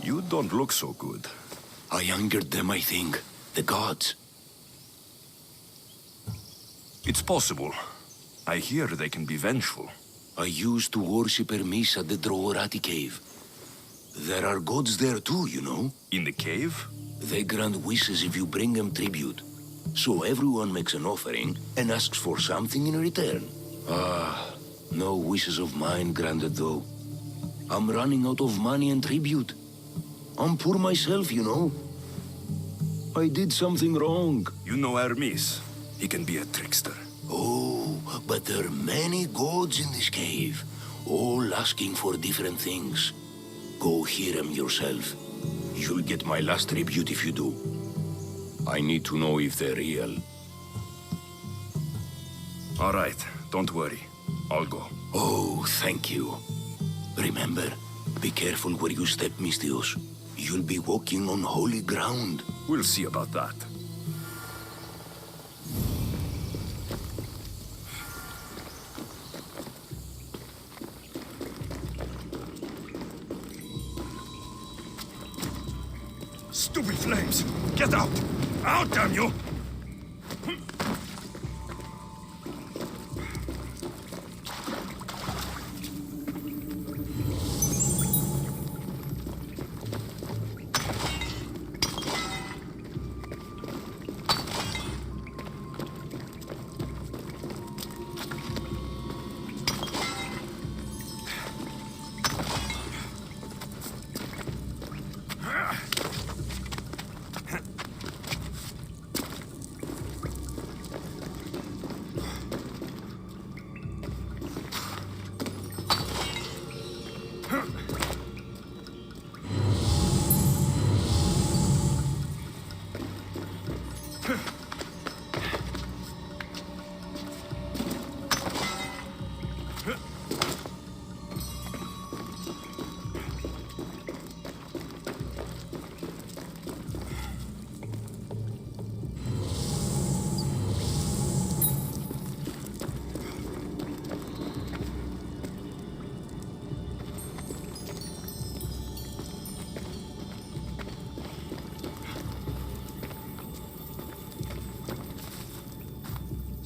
You don't look so good. I angered them, I think. The gods. It's possible. I hear they can be vengeful. I used to worship Hermes at the Droorati cave. There are gods there too, you know. In the cave? They grant wishes if you bring them tribute. So everyone makes an offering and asks for something in return. Ah, no wishes of mine granted though. I'm running out of money and tribute. I'm poor myself, you know. I did something wrong. You know Hermes. He can be a trickster. Oh, but there are many gods in this cave, all asking for different things. Go hear them yourself. You'll get my last tribute if you do. I need to know if they're real. All right, don't worry. I'll go. Oh, thank you. Remember, be careful where you step, Mistios. You'll be walking on holy ground. We'll see about that. Stupid flames! Get out! Out, damn you!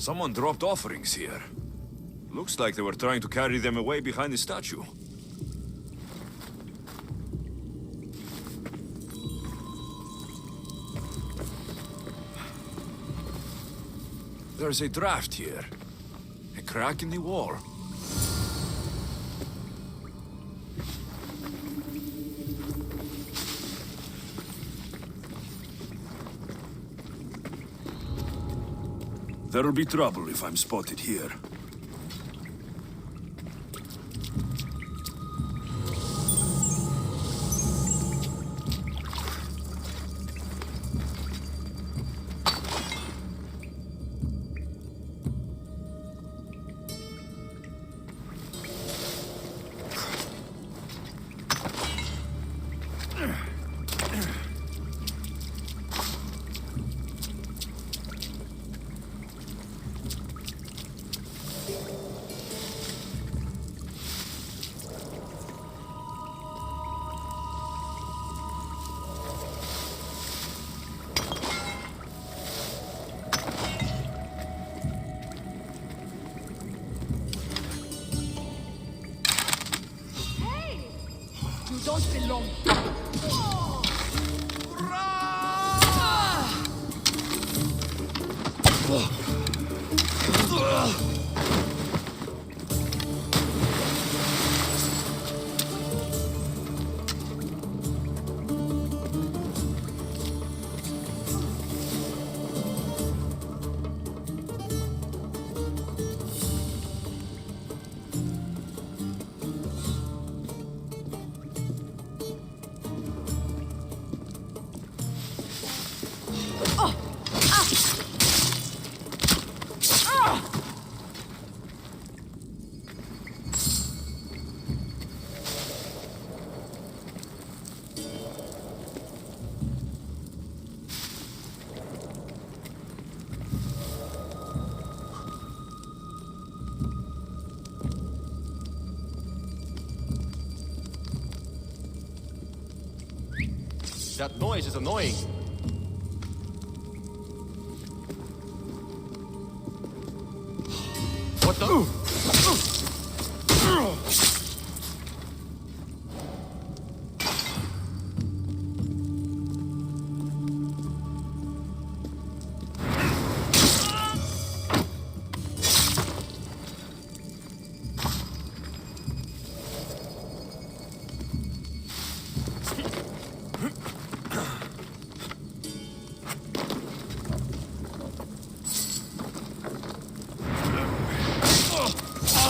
Someone dropped offerings here. Looks like they were trying to carry them away behind the statue. There's a draft here. A crack in the wall. There'll be trouble if I'm spotted here. Don't belong. That noise is annoying. What the?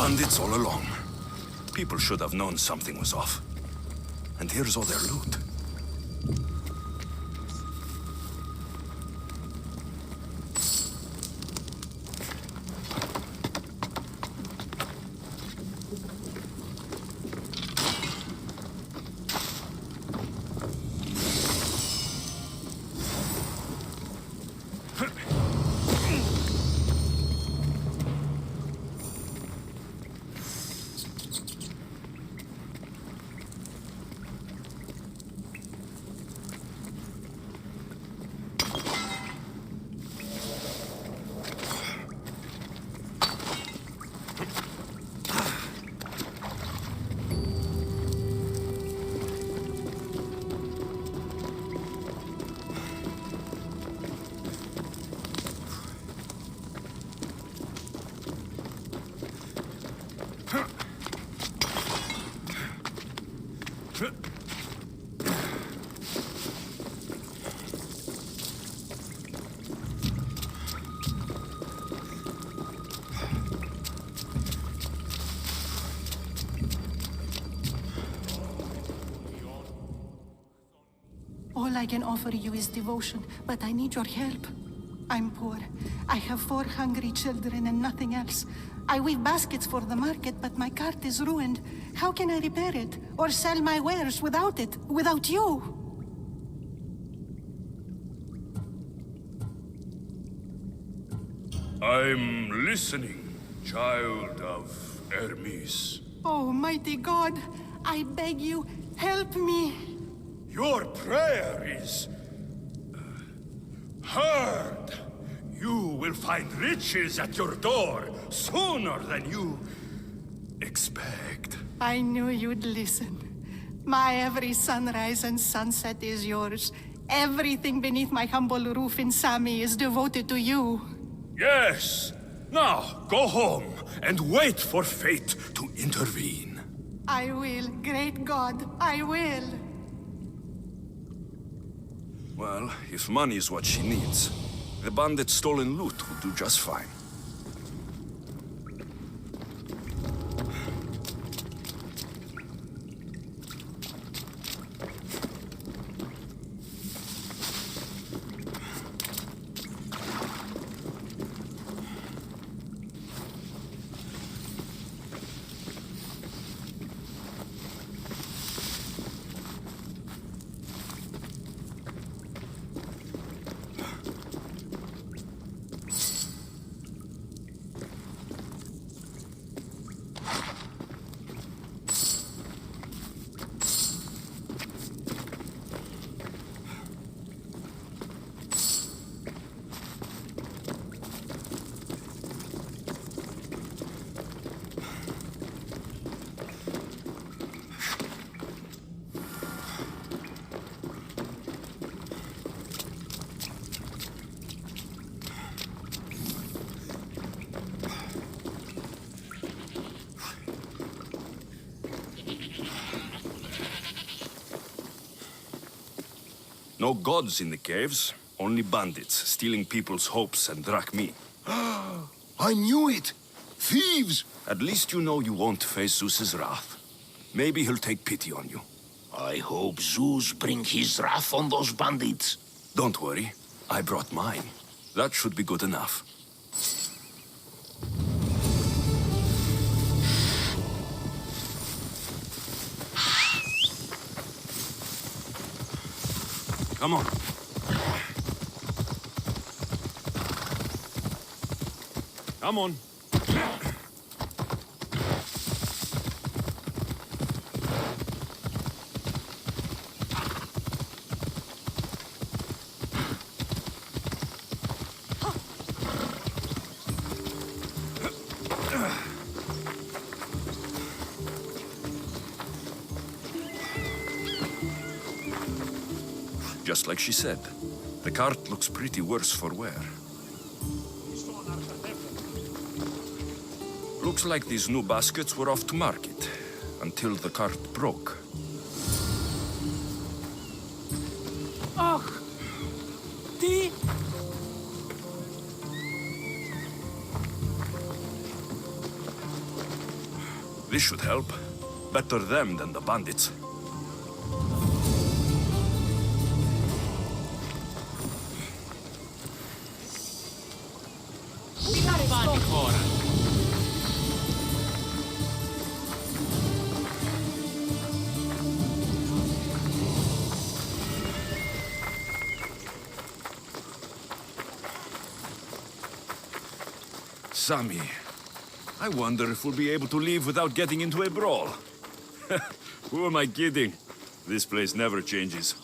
Bandits all along. People should have known something was off. And here's all their loot. All I can offer you is devotion, but I need your help. I'm poor. I have 4 hungry children and nothing else. I weave baskets for the market, but my cart is ruined. How can I repair it? Or sell my wares without it? Without you? I'm listening, child of Hermes. Oh, mighty God, I beg you, help me. Your prayer is heard. You will find riches at your door sooner than you expect. I knew you'd listen. My every sunrise and sunset is yours. Everything beneath my humble roof in Sami is devoted to you. Yes. Now, go home and wait for fate to intervene. I will, great God, I will. Well, if money is what she needs, the bandit's stolen loot will do just fine. No gods in the caves, only bandits stealing people's hopes and drachmi. I knew it! Thieves! At least you know you won't face Zeus's wrath. Maybe he'll take pity on you. I hope Zeus bring his wrath on those bandits. Don't worry, I brought mine. That should be good enough. Come on. Come on. Just like she said. The cart looks pretty worse for wear. Looks like these new baskets were off to market, until the cart broke. Och! Die! This should help. Better them than the bandits. Avanti ora! Sammy, I wonder if we'll be able to leave without getting into a brawl. Who am I kidding? This place never changes.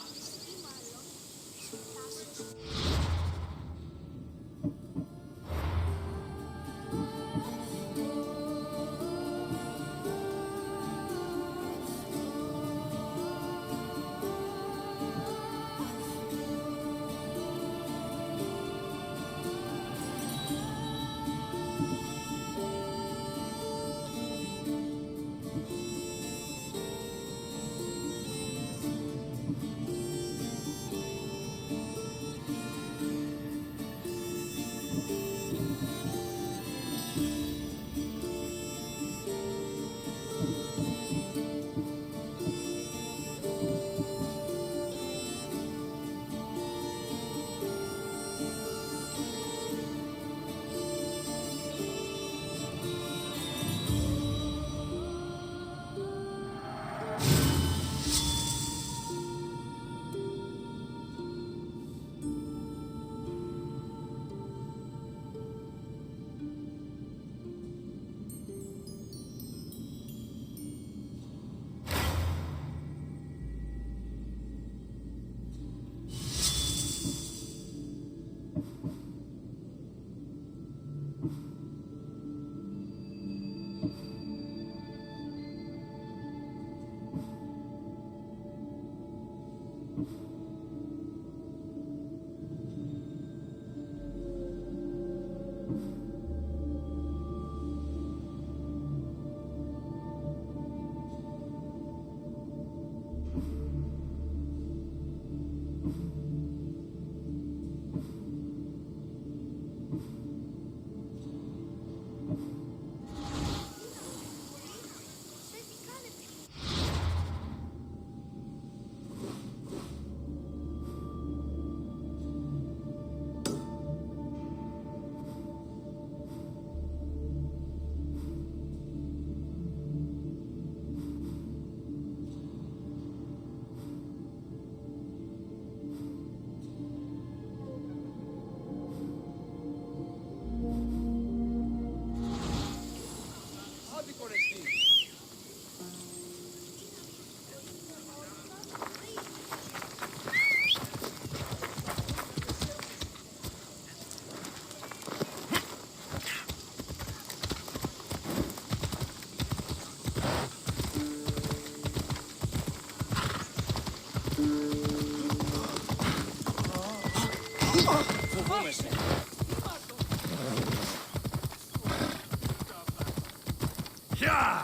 Yeah!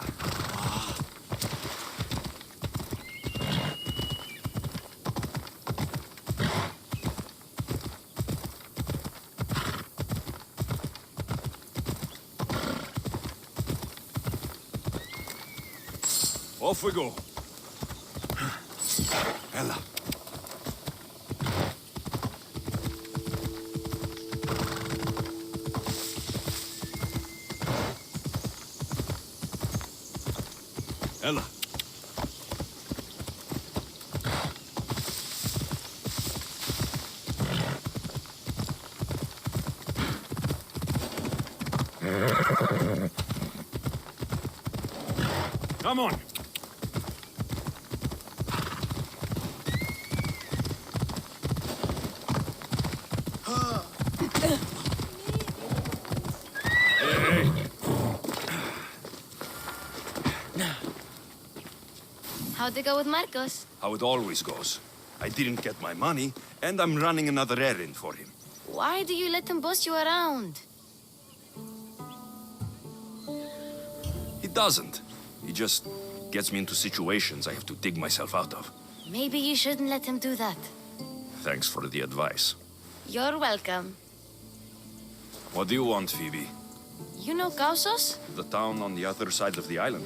Off we go. Ella. Ella. Come on. How'd it go with Marcos? How it always goes. I didn't get my money, and I'm running another errand for him. Why do you let him boss you around? He doesn't. He just gets me into situations I have to dig myself out of. Maybe you shouldn't let him do that. Thanks for the advice. You're welcome. What do you want, Phoebe? You know Kausos? The town on the other side of the island.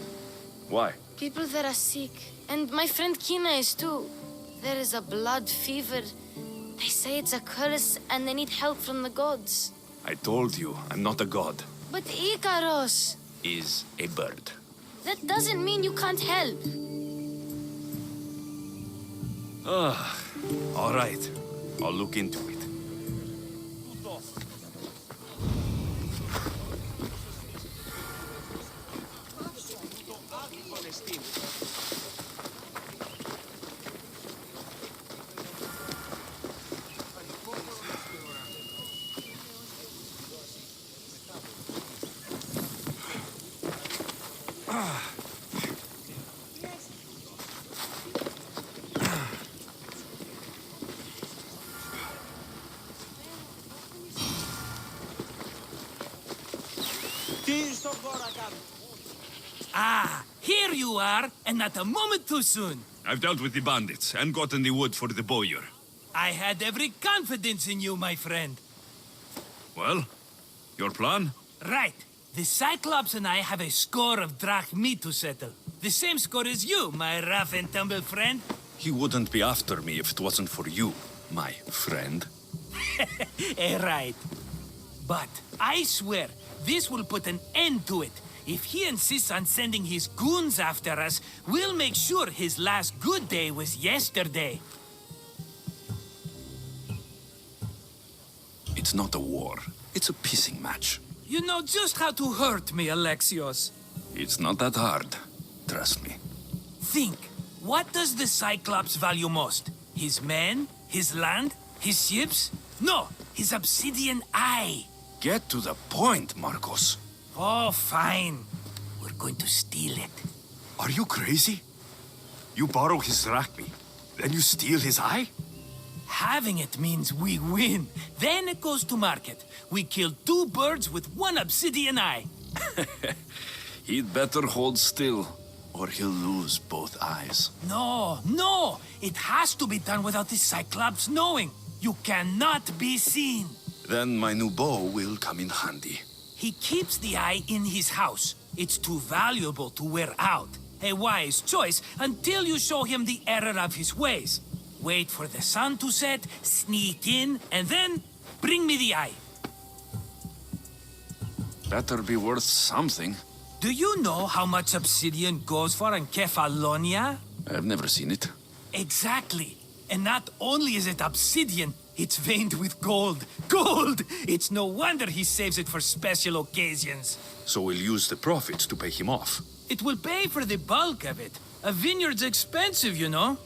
Why? People there are sick. And my friend Kina is too. There is a blood fever. They say it's a curse and they need help from the gods. I told you, I'm not a god. But Ikaros! Is a bird. That doesn't mean you can't help. All right. I'll look into it. Ah, here you are, and not a moment too soon. I've dealt with the bandits and gotten the wood for the bowyer. I had every confidence in you, my friend. Well, your plan? Right. The Cyclops and I have a score of drachmi to settle. The same score as you, my rough and tumble friend. He wouldn't be after me if it wasn't for you, my friend. Right. But I swear, this will put an end to it. If he insists on sending his goons after us, we'll make sure his last good day was yesterday. It's not a war. It's a pissing match. You know just how to hurt me, Alexios. It's not that hard. Trust me. Think. What does the Cyclops value most? His men? His land? His ships? No, his obsidian eye. Get to the point, Marcos. Oh, fine. We're going to steal it. Are you crazy? You borrow his drachmi, then you steal his eye? Having it means we win. Then it goes to market. We kill two birds with one obsidian eye. He'd better hold still, or he'll lose both eyes. No. It has to be done without the Cyclops knowing. You cannot be seen. Then my new bow will come in handy. He keeps the eye in his house. It's too valuable to wear out. A wise choice until you show him the error of his ways. Wait for the sun to set, sneak in, and then bring me the eye. Better be worth something. Do you know how much obsidian goes for in Kefalonia? I've never seen it. Exactly. And not only is it obsidian, it's veined with gold. Gold! It's no wonder he saves it for special occasions. So we'll use the profits to pay him off. It will pay for the bulk of it. A vineyard's expensive, you know.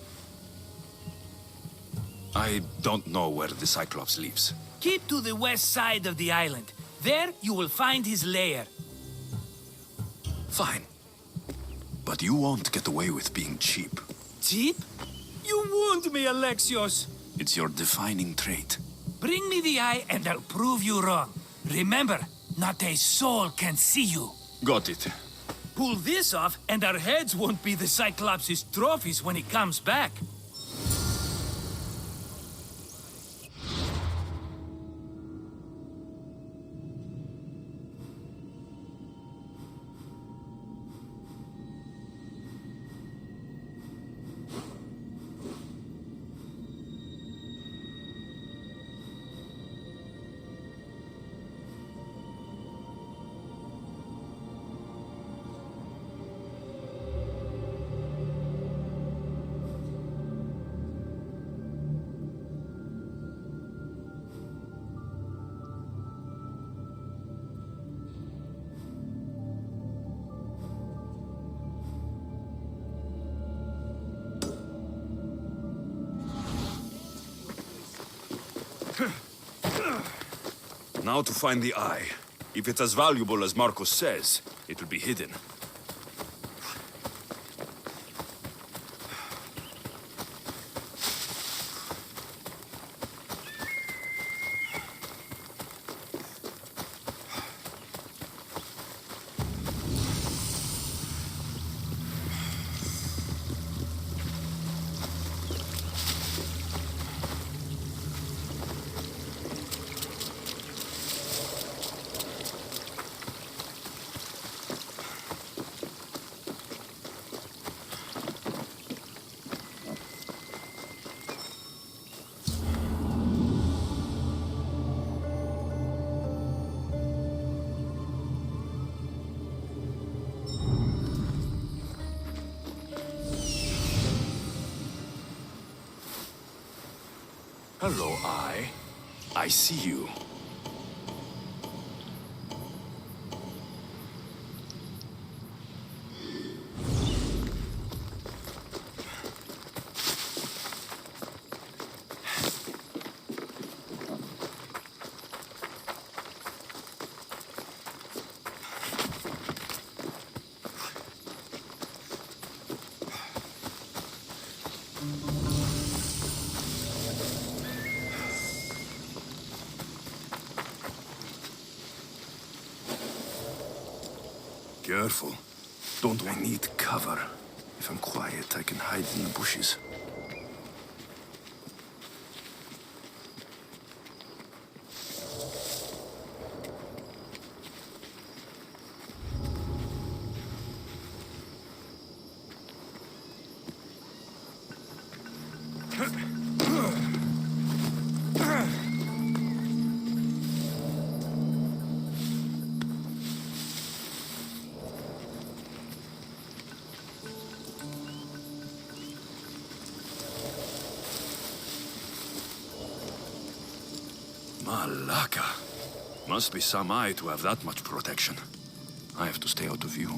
I don't know where the Cyclops lives. Keep to the west side of the island. There you will find his lair. Fine. But you won't get away with being cheap. Cheap? You wound me, Alexios. It's your defining trait. Bring me the eye and I'll prove you wrong. Remember, not a soul can see you. Got it. Pull this off and our heads won't be the Cyclops' trophies when he comes back. Now to find the eye. If it's as valuable as Marcos says, it will be hidden. Hello, Eye. I see you. Careful. Don't I need cover? If I'm quiet, I can hide in the bushes. Malaka. Must be some eye to have that much protection. I have to stay out of view.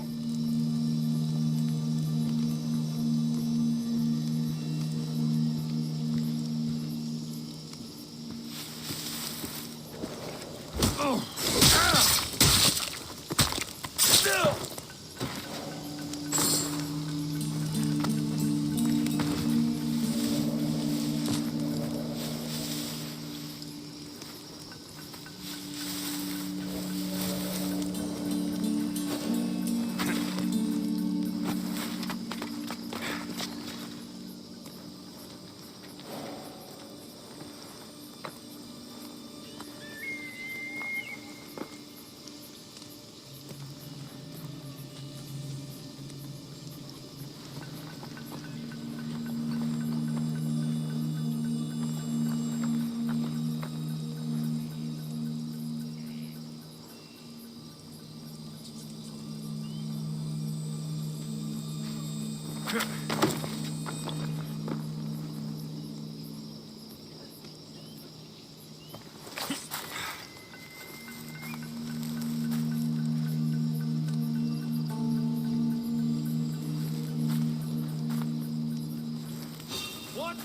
What?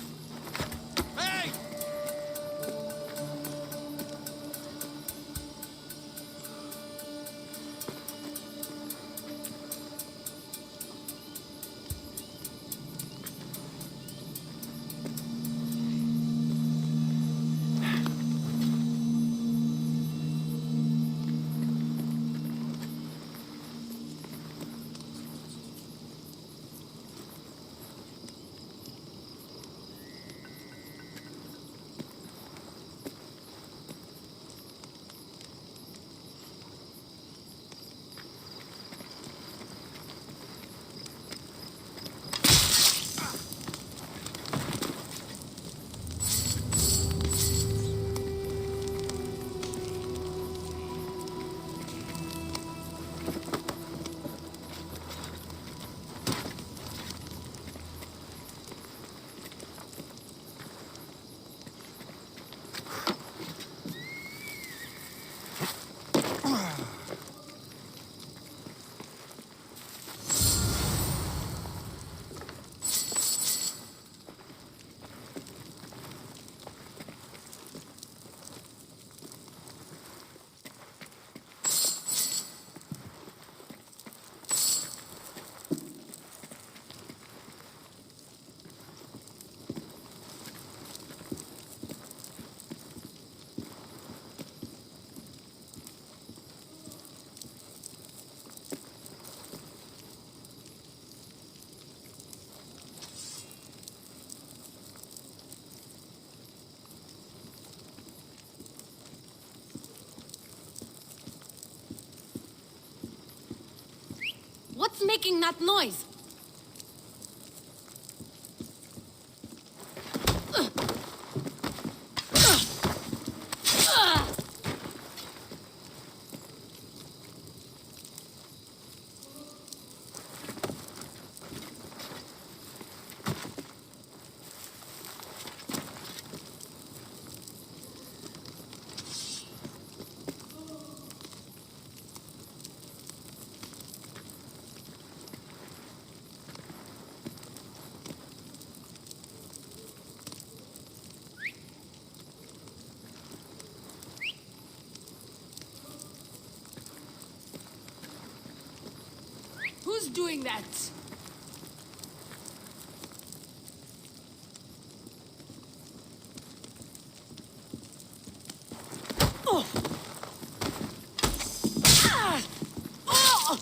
Hey! What's making that noise? Who's doing that? Oh! Ah! Oh!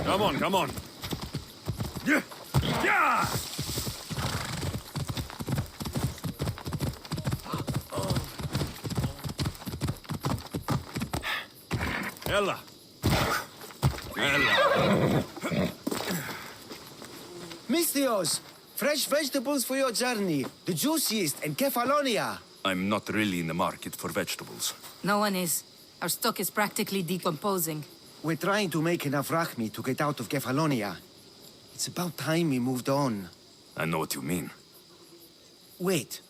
Come on, come on. Yeah! Yeah! Ella. Ella. Misthios, fresh vegetables for your journey. The juiciest in Kefalonia. I'm not really in the market for vegetables. No one is. Our stock is practically decomposing. We're trying to make enough rachmi to get out of Kefalonia. It's about time we moved on. I know what you mean. Wait.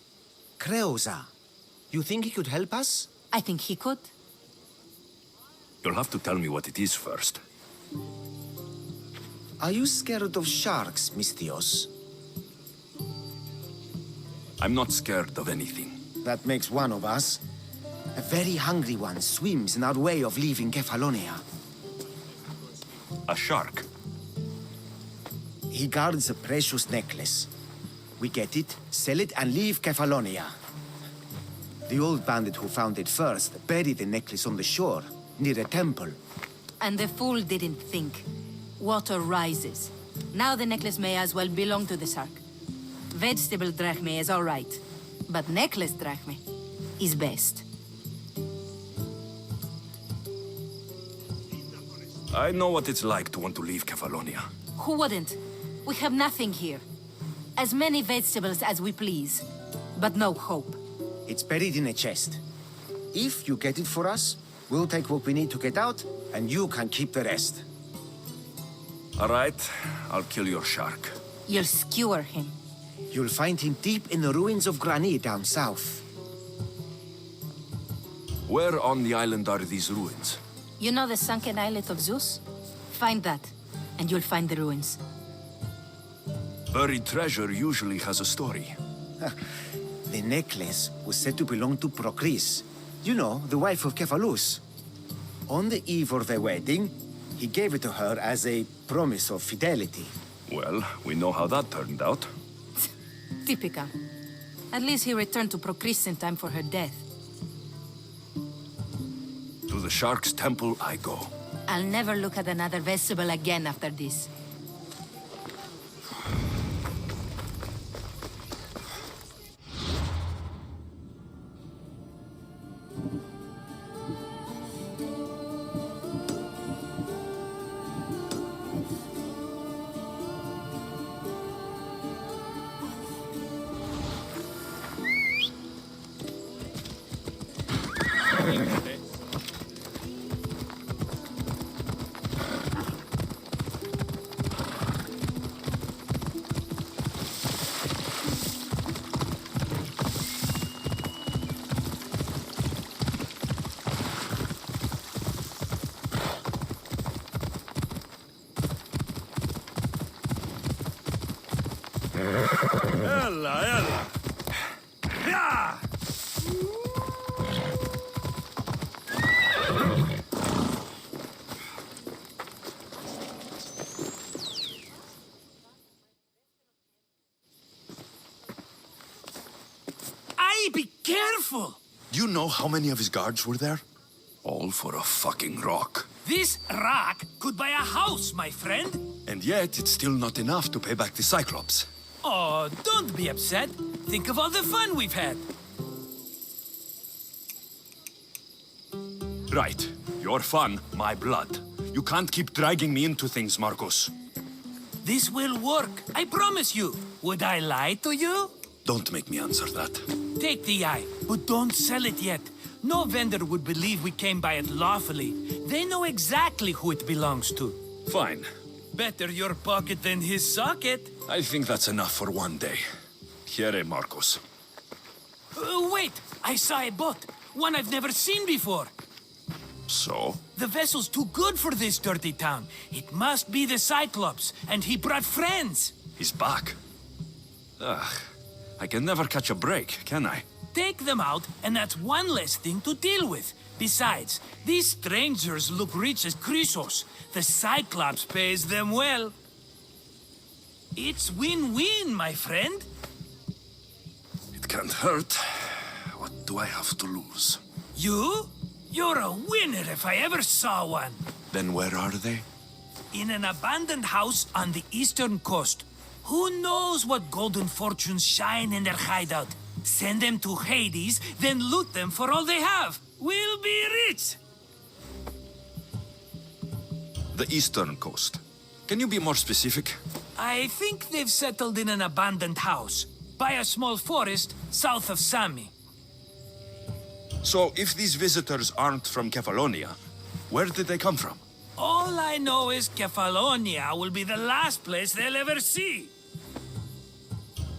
Creosa. You think he could help us? I think he could. You'll have to tell me what it is first. Are you scared of sharks, Misthios? I'm not scared of anything. That makes one of us. A very hungry one swims in our way of leaving Kefalonia. A shark. He guards a precious necklace. We get it, sell it, and leave Kefalonia. The old bandit who found it first buried the necklace on the shore, near a temple. And the fool didn't think. Water rises. Now the necklace may as well belong to the shark. Vegetable drachme is all right, but necklace drachme is best. I know what it's like to want to leave Kefalonia. Who wouldn't? We have nothing here. As many vegetables as we please, but no hope. It's buried in a chest. If you get it for us, we'll take what we need to get out, and you can keep the rest. All right, I'll kill your shark. You'll skewer him. You'll find him deep in the ruins of Granit down south. Where on the island are these ruins? You know the sunken islet of Zeus? Find that, and you'll find the ruins. Buried treasure usually has a story. The necklace was said to belong to Procris. You know, the wife of Cephalus. On the eve of their wedding, he gave it to her as a promise of fidelity. Well, we know how that turned out. Typical. At least he returned to Procris in time for her death. To the Shark's temple I go. I'll never look at another vestibule again after this. Ella, ella! Yeah! Aye, be careful! Do you know how many of his guards were there? All for a fucking rock. This rock could buy a house, my friend. And yet, it's still not enough to pay back the Cyclops. Oh, don't be upset. Think of all the fun we've had. Right. Your fun, my blood. You can't keep dragging me into things, Marcos. This will work, I promise you. Would I lie to you? Don't make me answer that. Take the eye, but don't sell it yet. No vendor would believe we came by it lawfully. They know exactly who it belongs to. Fine. Better your pocket than his socket. I think that's enough for one day. Here, Marcos. Wait, I saw a boat. One I've never seen before. So? The vessel's too good for this dirty town. It must be the Cyclops, and he brought friends. He's back. Ugh. I can never catch a break, can I? Take them out, and that's one less thing to deal with. Besides, these strangers look rich as Chrysos. The Cyclops pays them well. It's win-win, my friend. It can't hurt. What do I have to lose? You? You're a winner if I ever saw one. Then where are they? In an abandoned house on the eastern coast. Who knows what golden fortunes shine in their hideout? Send them to Hades, then loot them for all they have. We'll be rich! The eastern coast. Can you be more specific? I think they've settled in an abandoned house, by a small forest south of Sami. So, if these visitors aren't from Kefalonia, where did they come from? All I know is Kefalonia will be the last place they'll ever see.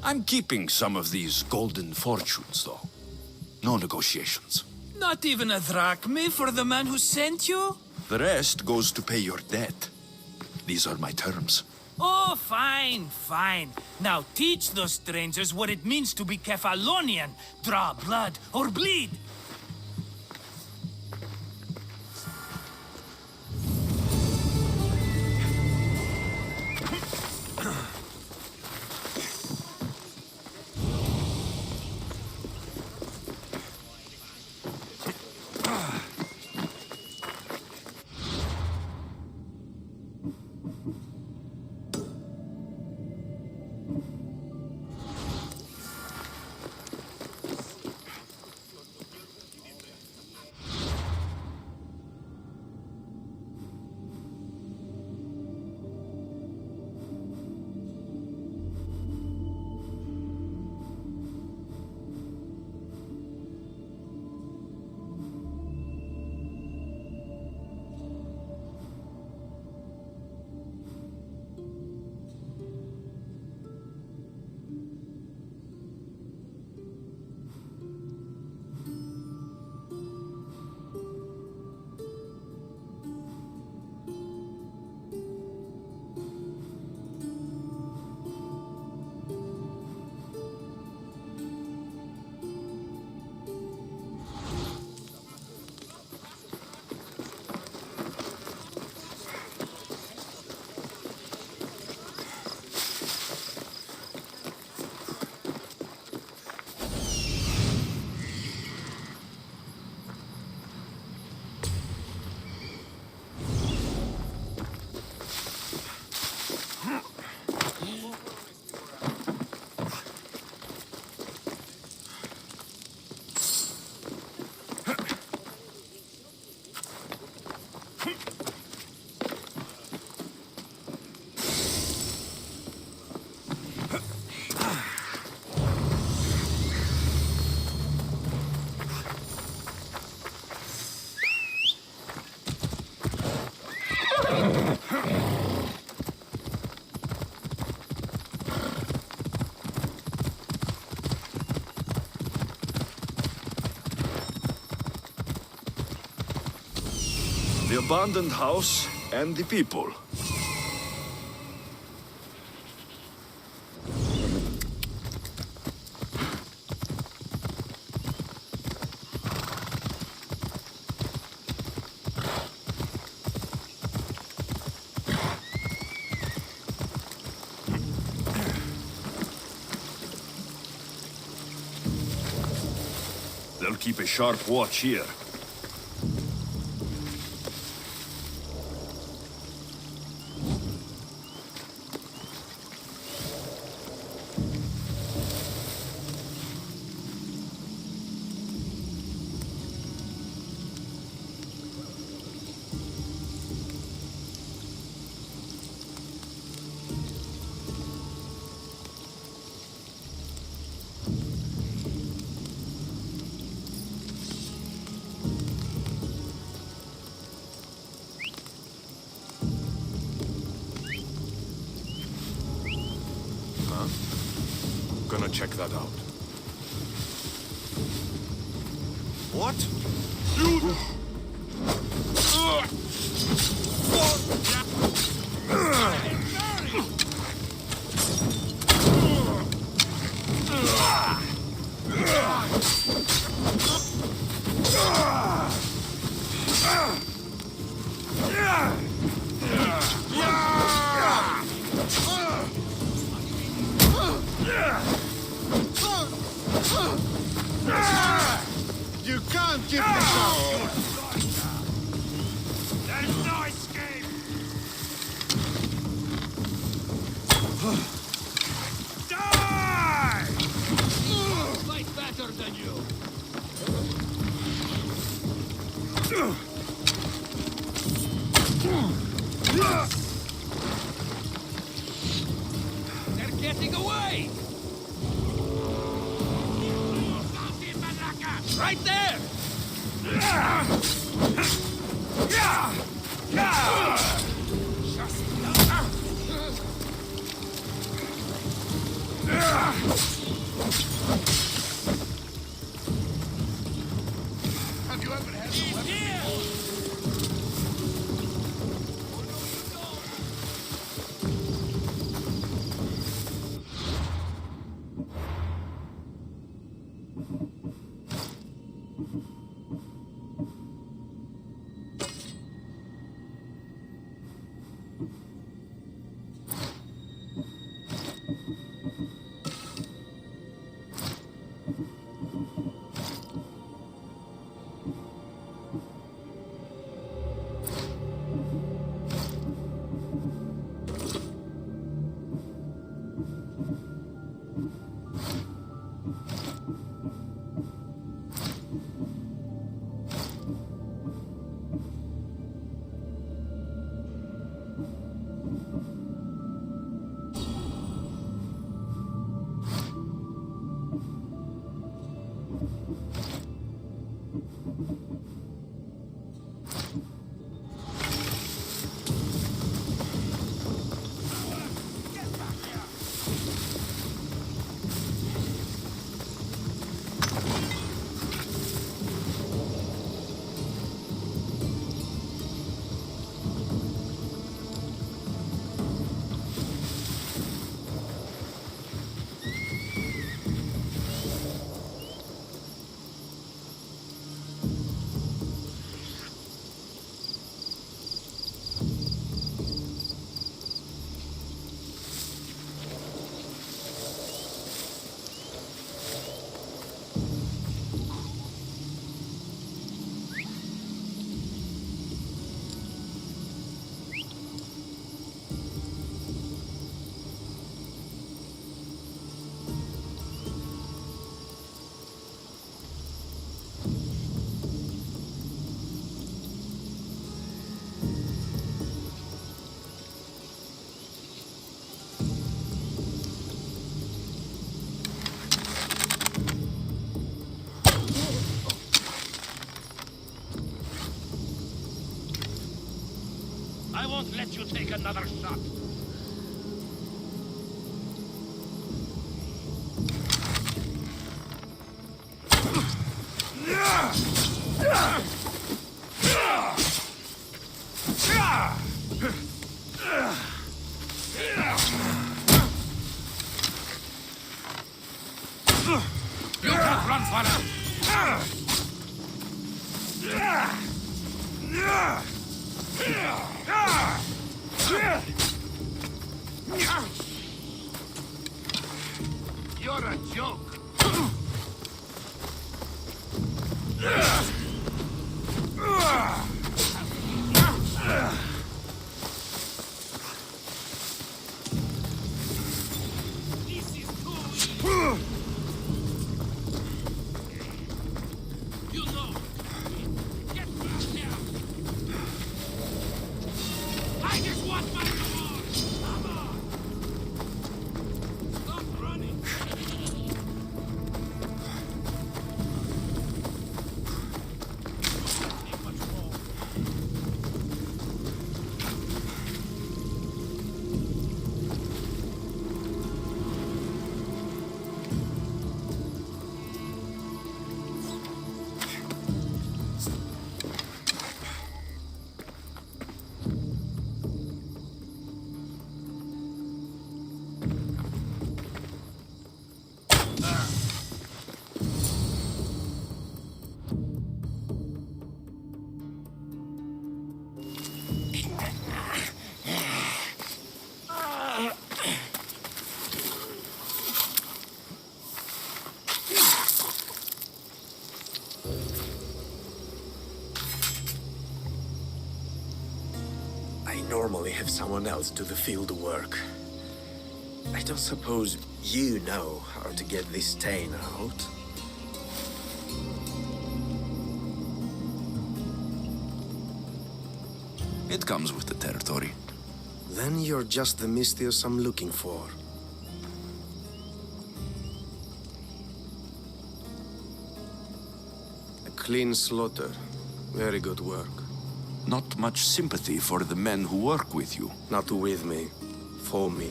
I'm keeping some of these golden fortunes, though. No negotiations. Not even a drachme for the man who sent you? The rest goes to pay your debt. These are my terms. Oh, fine, fine. Now teach those strangers what it means to be Kefalonian. Draw blood or bleed. The abandoned house and the people. They'll keep a sharp watch here. Gonna check that out. What? You can't give me go! There's no escape! Die! Fight better than you. They're getting away! Right there! Have you ever had a weapon? I won't let you take another shot. You're a joke. This is too easy. You know. Get back here. I just want my reward. Come on. Stop running. Take much more. I normally have someone else do the field work. I don't suppose you know how to get this stain out? It comes with the territory. Then you're just the Mystios I'm looking for. A clean slaughter. Very good work. Not much sympathy for the men who work with you. Not with me. For me.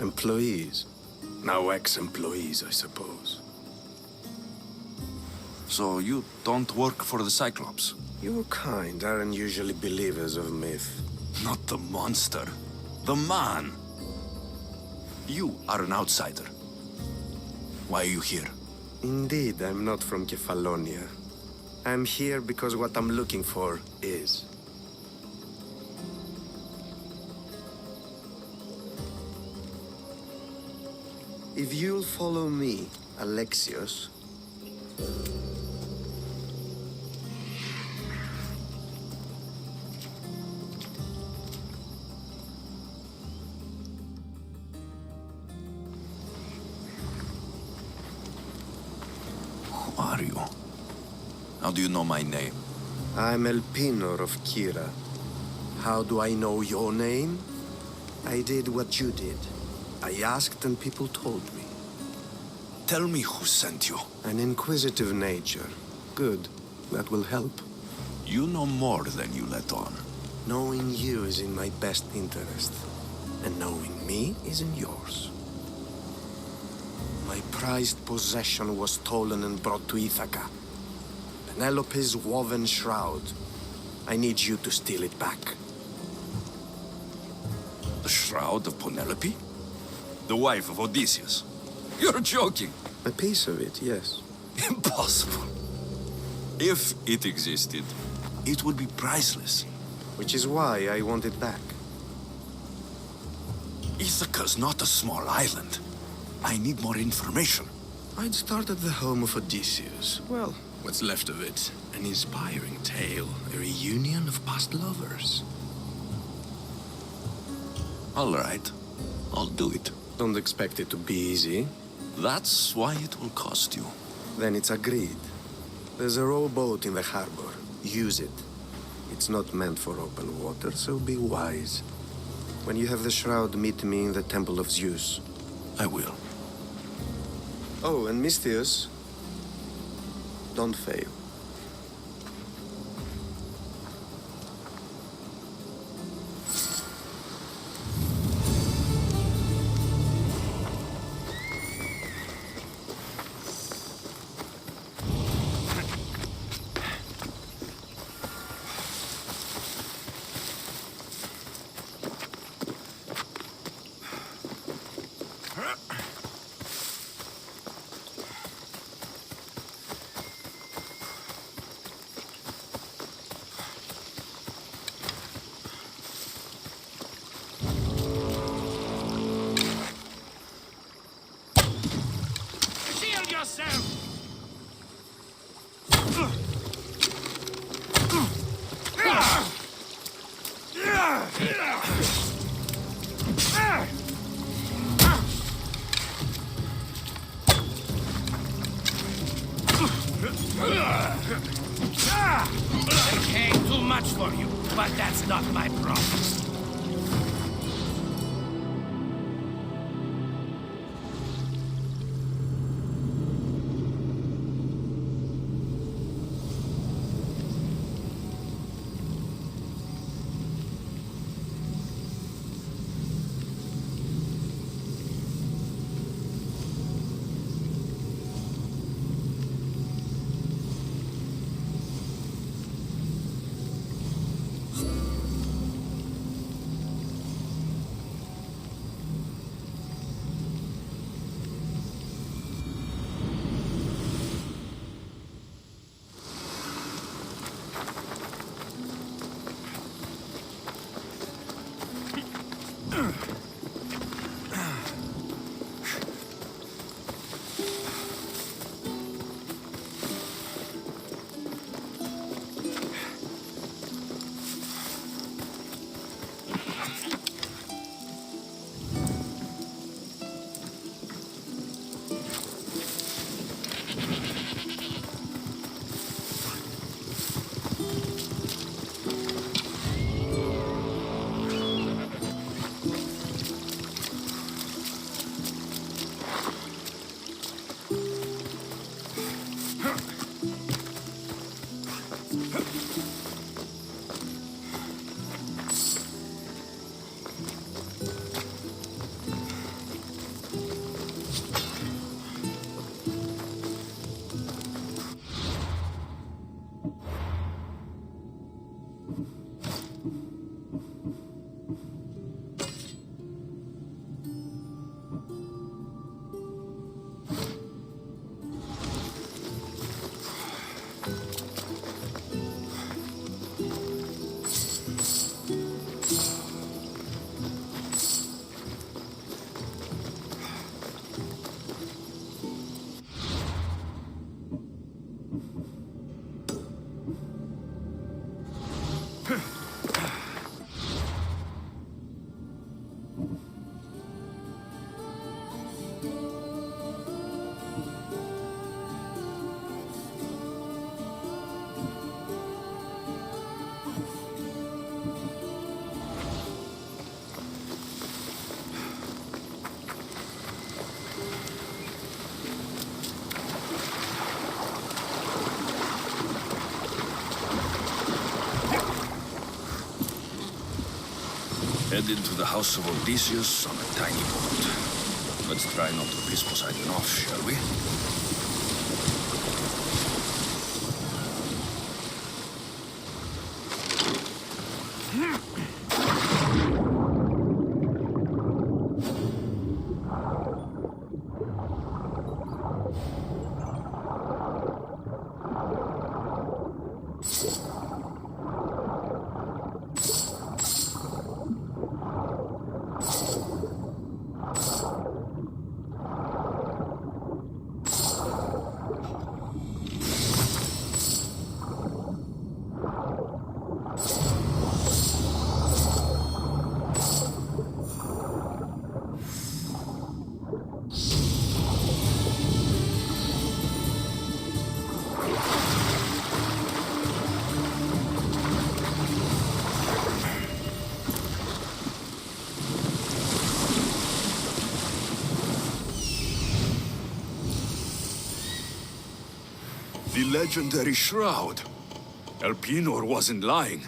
Employees. Now ex-employees, I suppose. So you don't work for the Cyclops? Your kind aren't usually believers of myth. Not the monster. The man. You are an outsider. Why are you here? Indeed, I'm not from Kefalonia. I'm here because what I'm looking for is. If you'll follow me, Alexios. Who are you? How do you know my name? I'm Elpinor of Kira. How do I know your name? I did what you did. I asked and people told me. Tell me who sent you. An inquisitive nature. Good. That will help. You know more than you let on. Knowing you is in my best interest. And knowing me is in yours. My prized possession was stolen and brought to Ithaca. Penelope's woven shroud. I need you to steal it back. The shroud of Penelope? The wife of Odysseus? You're joking. A piece of it, yes. Impossible. If it existed, it would be priceless. Which is why I want it back. Ithaca's not a small island. I need more information. I'd start at the home of Odysseus. Well, what's left of it. An inspiring tale. A reunion of past lovers. All right. I'll do it. Don't expect it to be easy. That's why it will cost you. Then it's agreed. There's a rowboat in the harbor. Use it. It's not meant for open water, so be wise. When you have the shroud, meet me in the Temple of Zeus. I will. Oh, and Mystios, don't fail. much for you, but that's not my problem. Head into the house of Odysseus on a tiny boat. Let's try not to piss Poseidon off, shall we? The legendary shroud. Elpenor wasn't lying.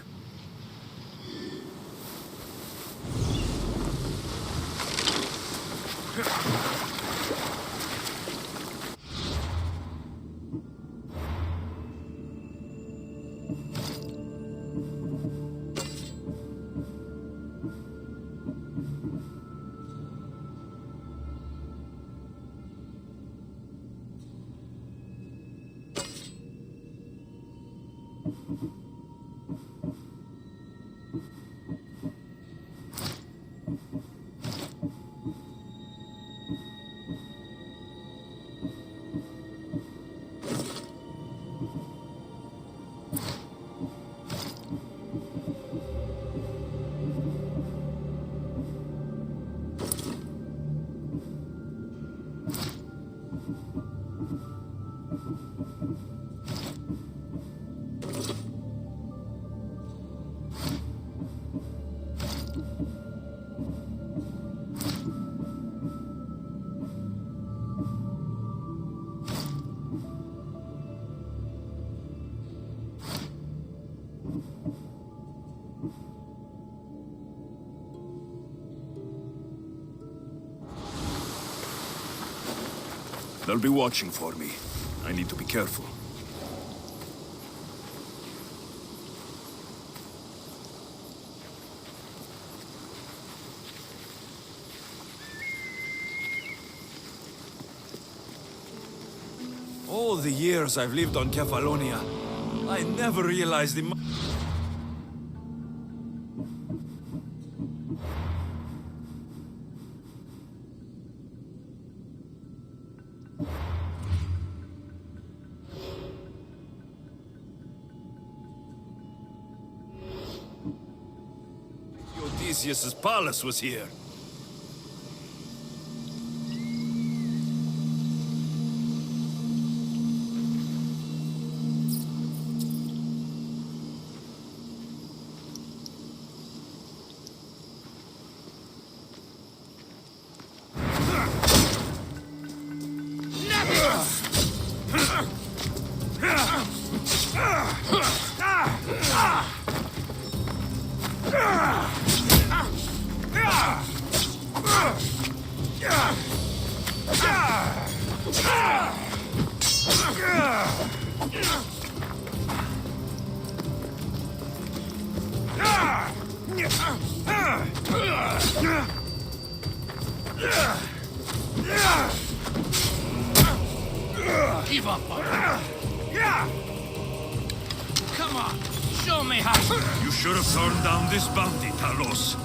They'll be watching for me. I need to be careful. All the years I've lived on Kefalonia, I never realized the... Odysseus' palace was here. Give up on it. Come on, show me how. You should have turned down this bounty, Talos.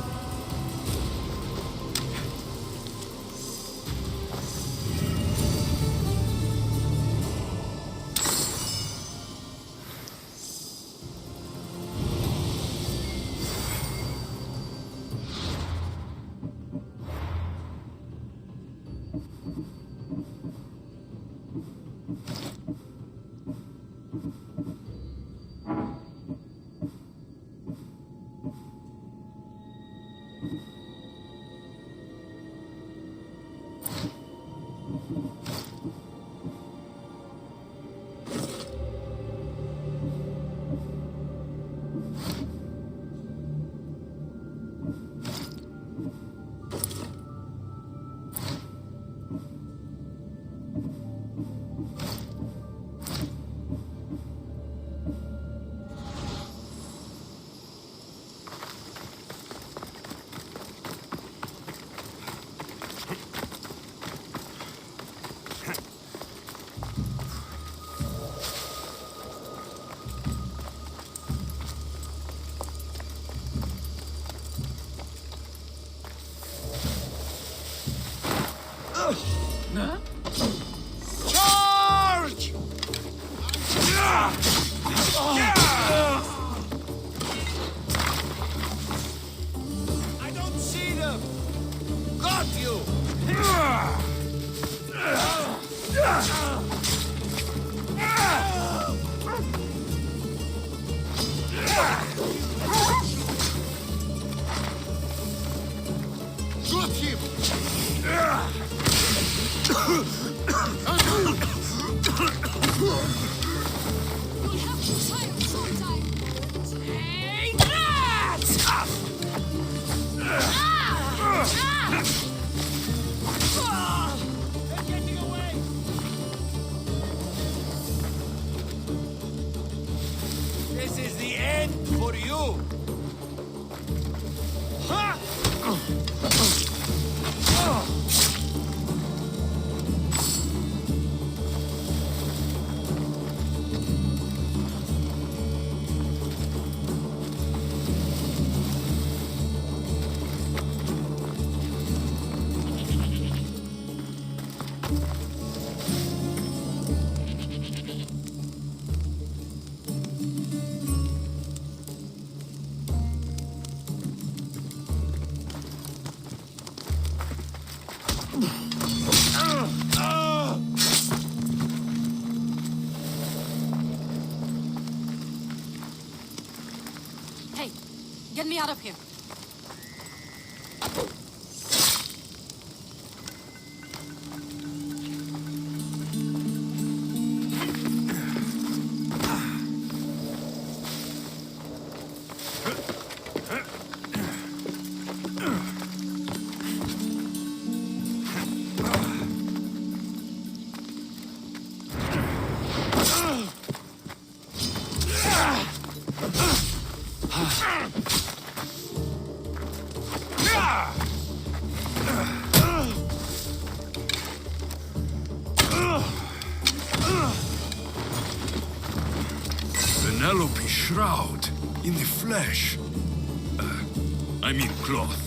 Charge! I don't see them. Got you. Shoot him. We'll have to try him sometime. Take that! They're getting away. This is the end for you. Hey, get me out of here. shroud in the flesh. I mean cloth.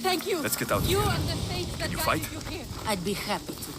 Thank you. Let's get out of You here. are the fate that You guided fight? you here. I'd be happy to.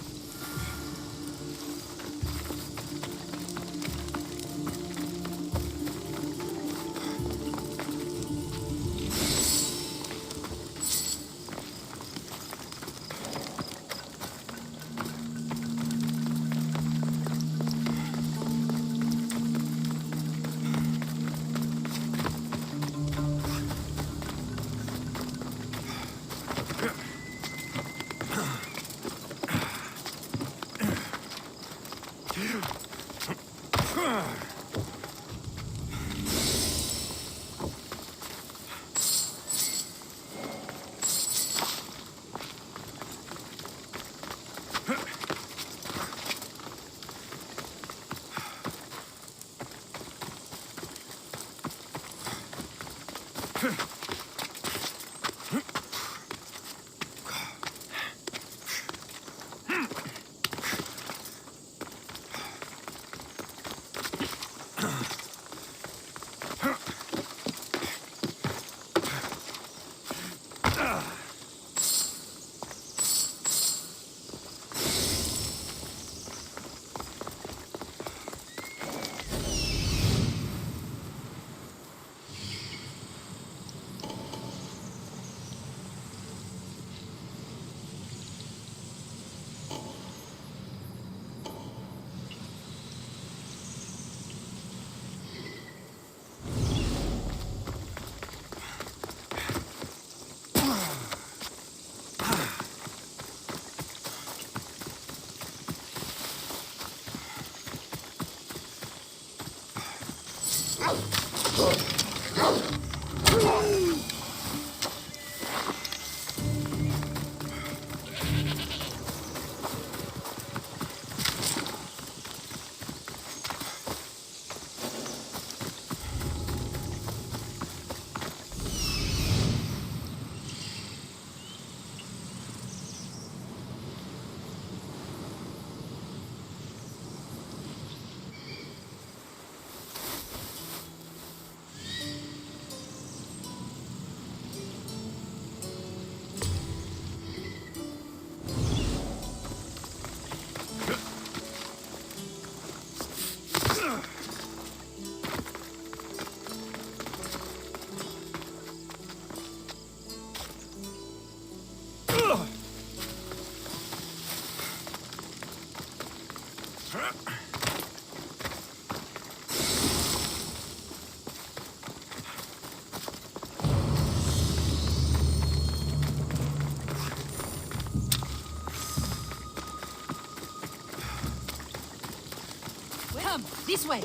Come, this way.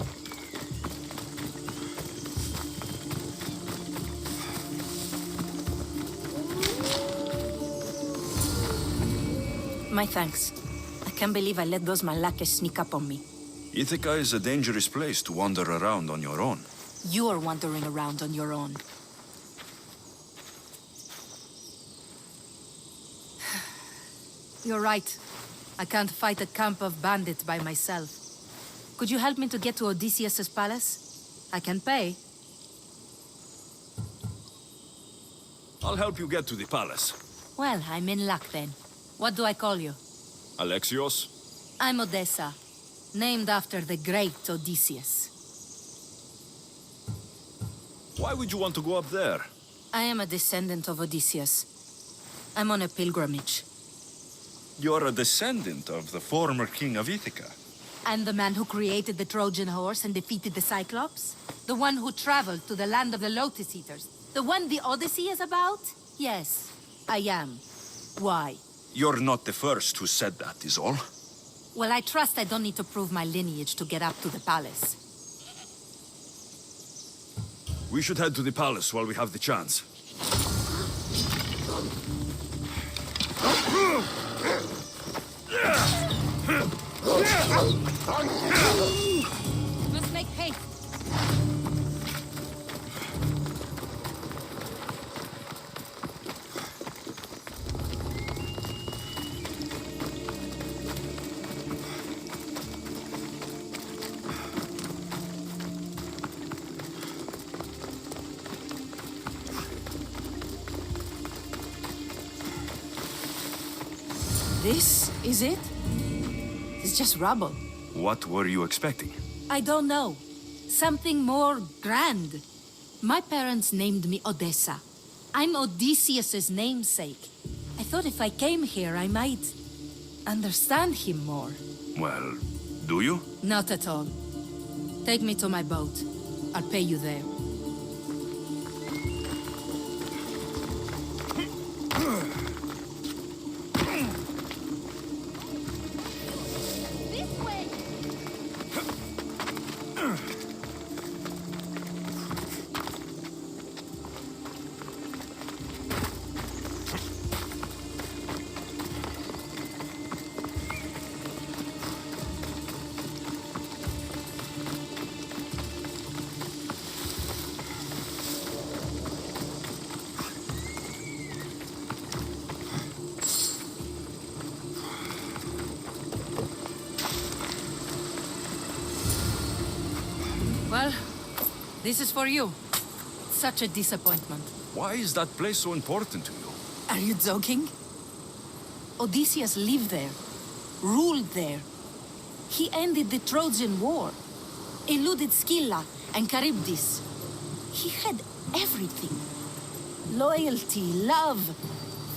My thanks. I can't believe I let those Malakas sneak up on me. Ithaca is a dangerous place to wander around on your own. You're wandering around on your own. You're right. I can't fight a camp of bandits by myself. Could you help me to get to Odysseus's palace? I can pay. I'll help you get to the palace. Well, I'm in luck then. What do I call you? Alexios? I'm Odessa, named after the great Odysseus. Why would you want to go up there? I am a descendant of Odysseus. I'm on a pilgrimage. You're a descendant of the former king of Ithaca. And the man who created the Trojan horse and defeated the Cyclops? The one who traveled to the land of the Lotus Eaters? The one the Odyssey is about? Yes, I am. Why? You're not the first who said that, is all. Well, I trust I don't need to prove my lineage to get up to the palace. We should head to the palace while we have the chance. Must make haste. This is it? It's just rubble. What were you expecting? I don't know. Something more grand. My parents named me Odessa. I'm Odysseus's namesake. I thought if I came here, I might understand him more. Well, do you? Not at all. Take me to my boat. I'll pay you there. Well, this is for you. Such a disappointment. Why is that place so important to you? Are you joking? Odysseus lived there, ruled there. He ended the Trojan War, eluded Scylla and Charybdis. He had everything. Loyalty, love,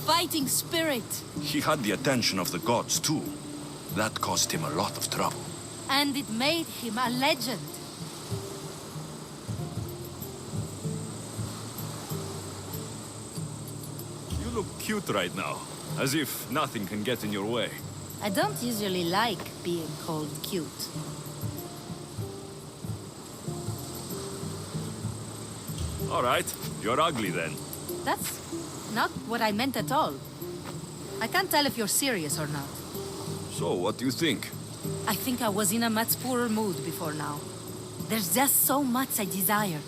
fighting spirit. He had the attention of the gods, too. That caused him a lot of trouble. And it made him a legend. You look cute right now, as if nothing can get in your way. I don't usually like being called cute. All right, you're ugly then. That's not what I meant at all. I can't tell if you're serious or not. So, what do you think? I think I was in a much poorer mood before now. There's just so much I desire.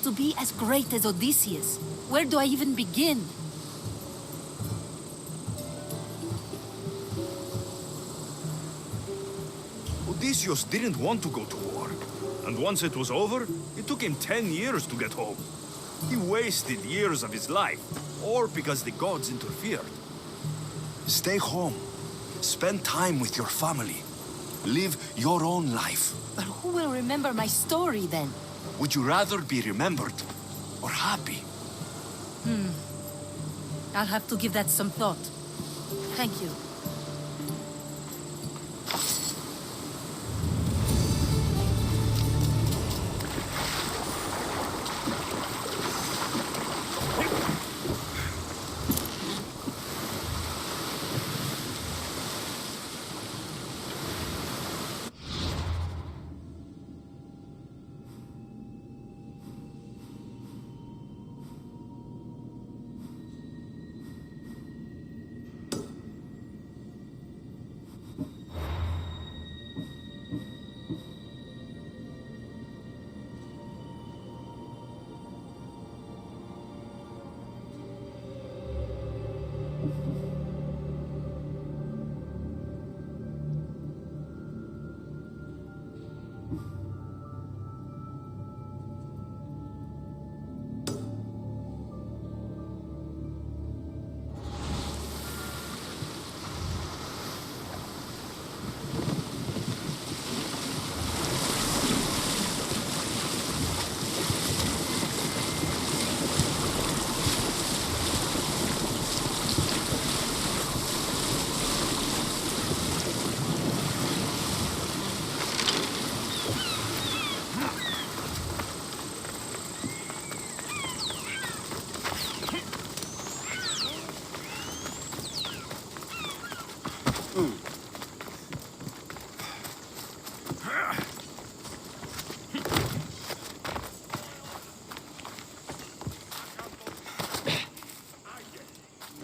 To be as great as Odysseus. Where do I even begin? Odysseus didn't want to go to war. And once it was over, it took him 10 years to get home. He wasted years of his life, all because the gods interfered. Stay home. Spend time with your family. Live your own life. But who will remember my story then? Would you rather be remembered or happy? I'll have to give that some thought. Thank you.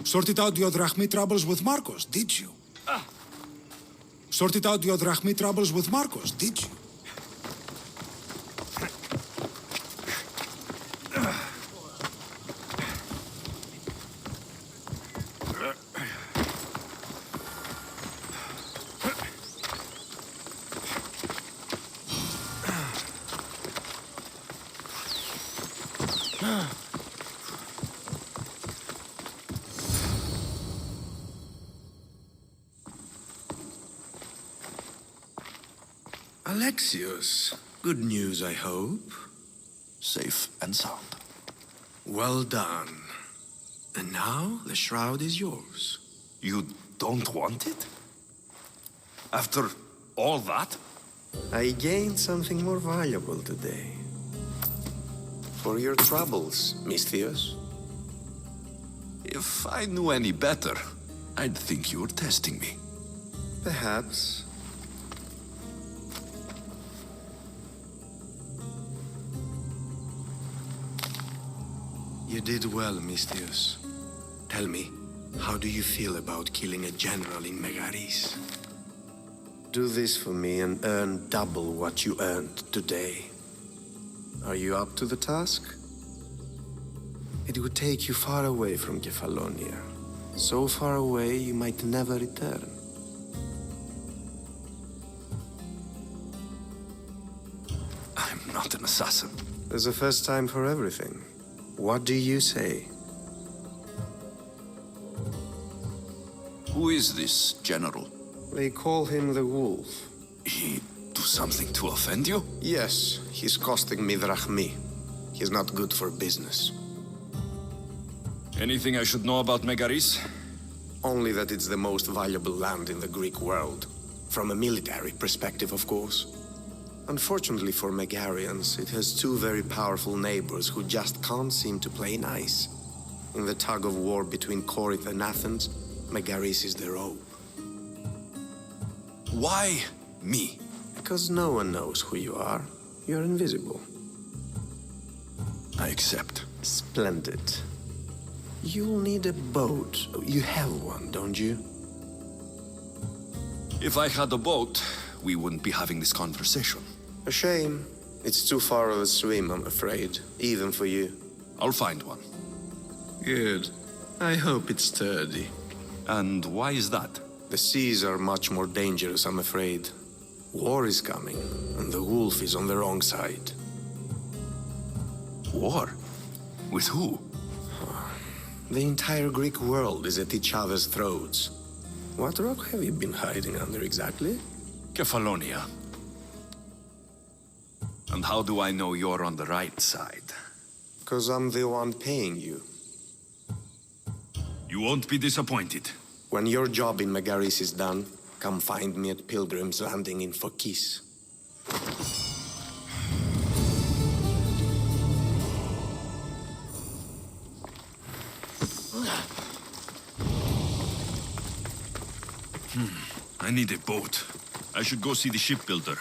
Sorted out your drachmi troubles with Marcos, did you? Sorted out your drachmi troubles with Marcos, did you? Alexios, good news, I hope. Safe and sound. Well done. And now the shroud is yours. You don't want it? After all that? I gained something more valuable today. For your troubles, Misthios. If I knew any better, I'd think you were testing me. Perhaps. You did well, Misthios. Tell me, how do you feel about killing a general in Megaris? Do this for me and earn double what you earned today. Are you up to the task? It would take you far away from Kefalonia. So far away you might never return. I'm not an assassin. There's a first time for everything. What do you say? Who is this general? They call him the Wolf. He do something to offend you? Yes, he's costing me drachmi. He's not good for business. Anything I should know about Megaris? Only that it's the most valuable land in the Greek world. From a military perspective, of course. Unfortunately for Megarians, it has two very powerful neighbors who just can't seem to play nice. In the tug-of-war between Corinth and Athens, Megaris is the rope. Why me? Because no one knows who you are. You're invisible. I accept. Splendid. You'll need a boat. You have one, don't you? If I had a boat, we wouldn't be having this conversation. A shame. It's too far of a swim, I'm afraid. Even for you. I'll find one. Good. I hope it's sturdy. And why is that? The seas are much more dangerous, I'm afraid. War is coming, and the wolf is on the wrong side. War? With who? The entire Greek world is at each other's throats. What rock have you been hiding under exactly? Kefalonia. And how do I know you're on the right side? 'Cause I'm the one paying you. You won't be disappointed. When your job in Megaris is done, come find me at Pilgrim's Landing in Phokis. I need a boat. I should go see the shipbuilder.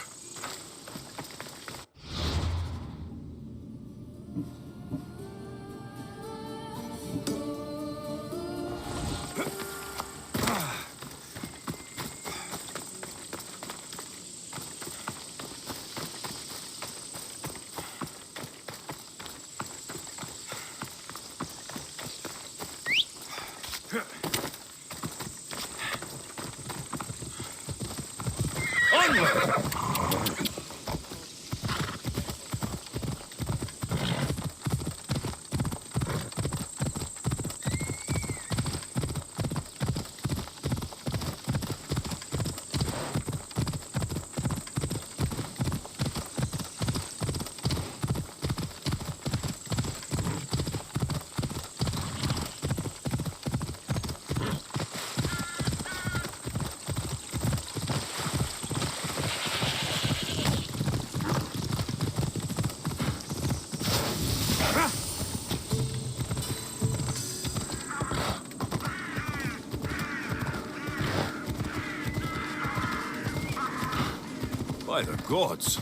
By the gods,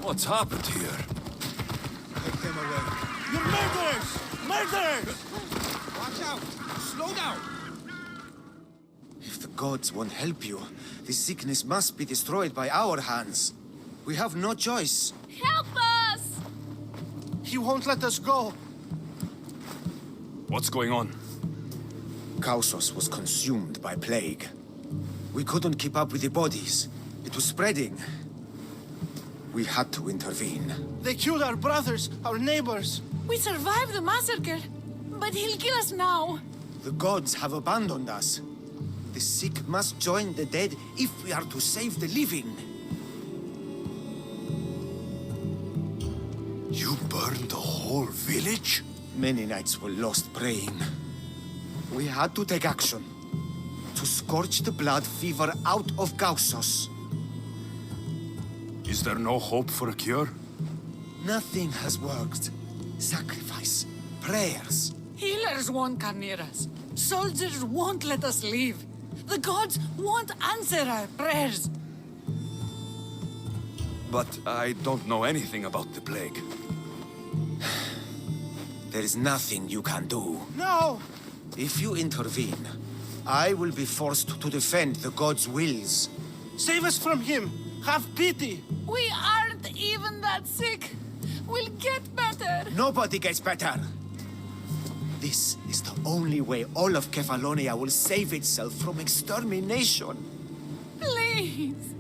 what's happened here? Take them away. You're murderers! Murderers! Watch out! Slow down! If the gods won't help you, this sickness must be destroyed by our hands. We have no choice. Help us! He won't let us go. What's going on? Kausos was consumed by plague. We couldn't keep up with the bodies. It was spreading. We had to intervene. They killed our brothers, our neighbors. We survived the massacre, but he'll kill us now. The gods have abandoned us. The sick must join the dead if we are to save the living. You burned the whole village? Many nights were lost praying. We had to take action. To scorch the blood fever out of Kausos. Is there no hope for a cure? Nothing has worked. Sacrifice, prayers. Healers won't come near us. Soldiers won't let us leave. The gods won't answer our prayers. But I don't know anything about the plague. There is nothing you can do. No! If you intervene, I will be forced to defend the gods' wills. Save us from him! Have pity! We aren't even that sick. We'll get better. Nobody gets better. This is the only way all of Kefalonia will save itself from extermination. Please.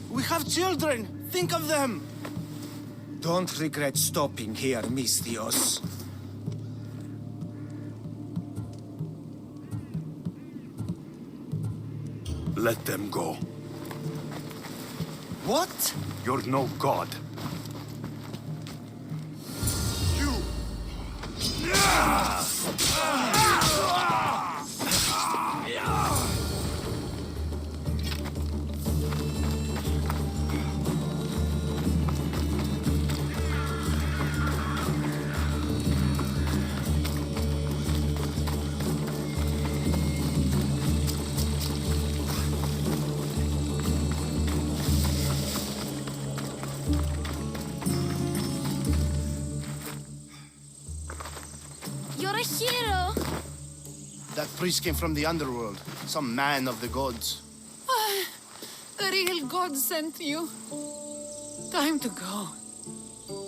We have children! Think of them! Don't regret stopping here, Misthios. Let them go. What? You're no god. You're a hero. That priest came from the underworld. Some man of the gods. The real god sent you. Time to go.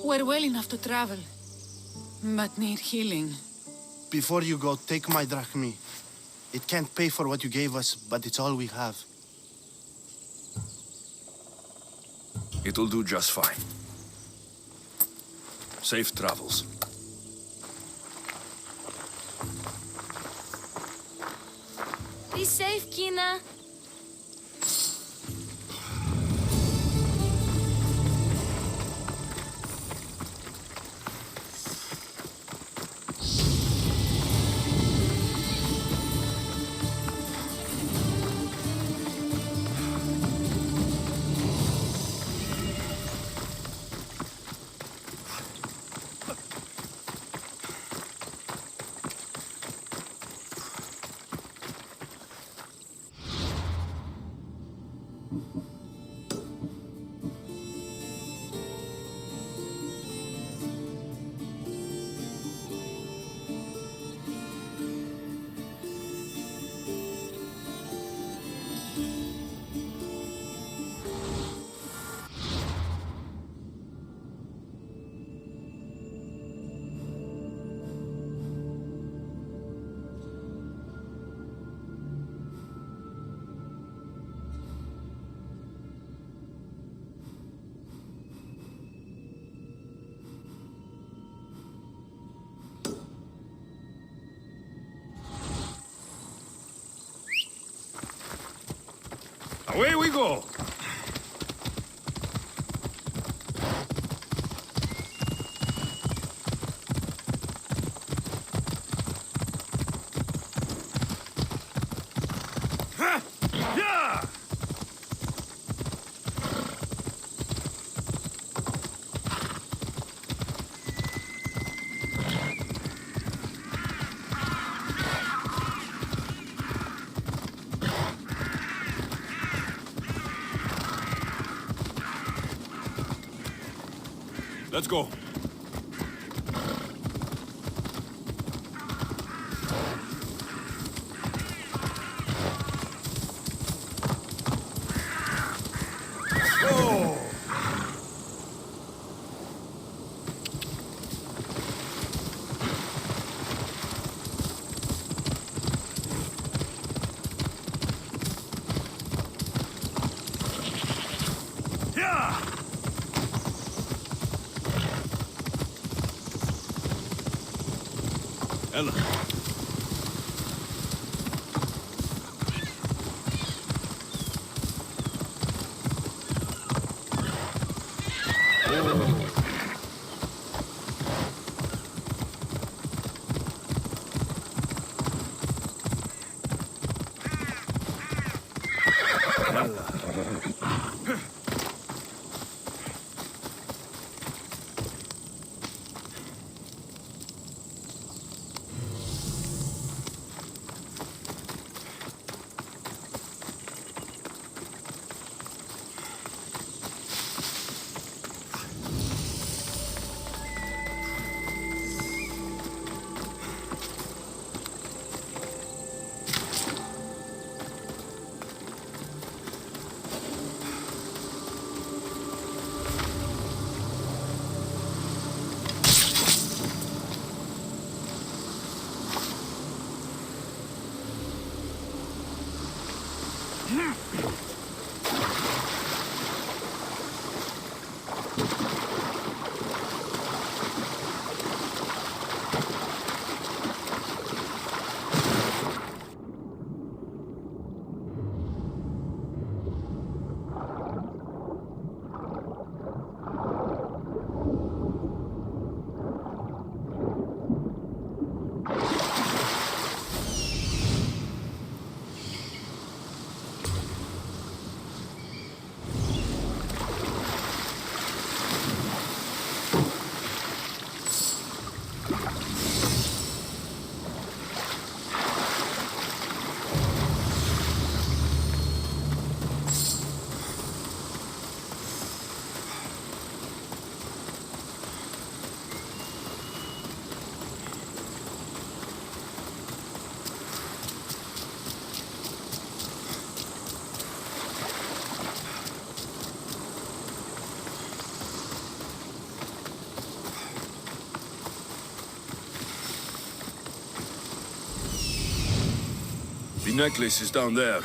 We're well enough to travel, but need healing. Before you go, take my drachmi. It can't pay for what you gave us, but it's all we have. It'll do just fine. Safe travels. Be safe, Kina. Away we go! Let's go. Ella. The necklace is down there.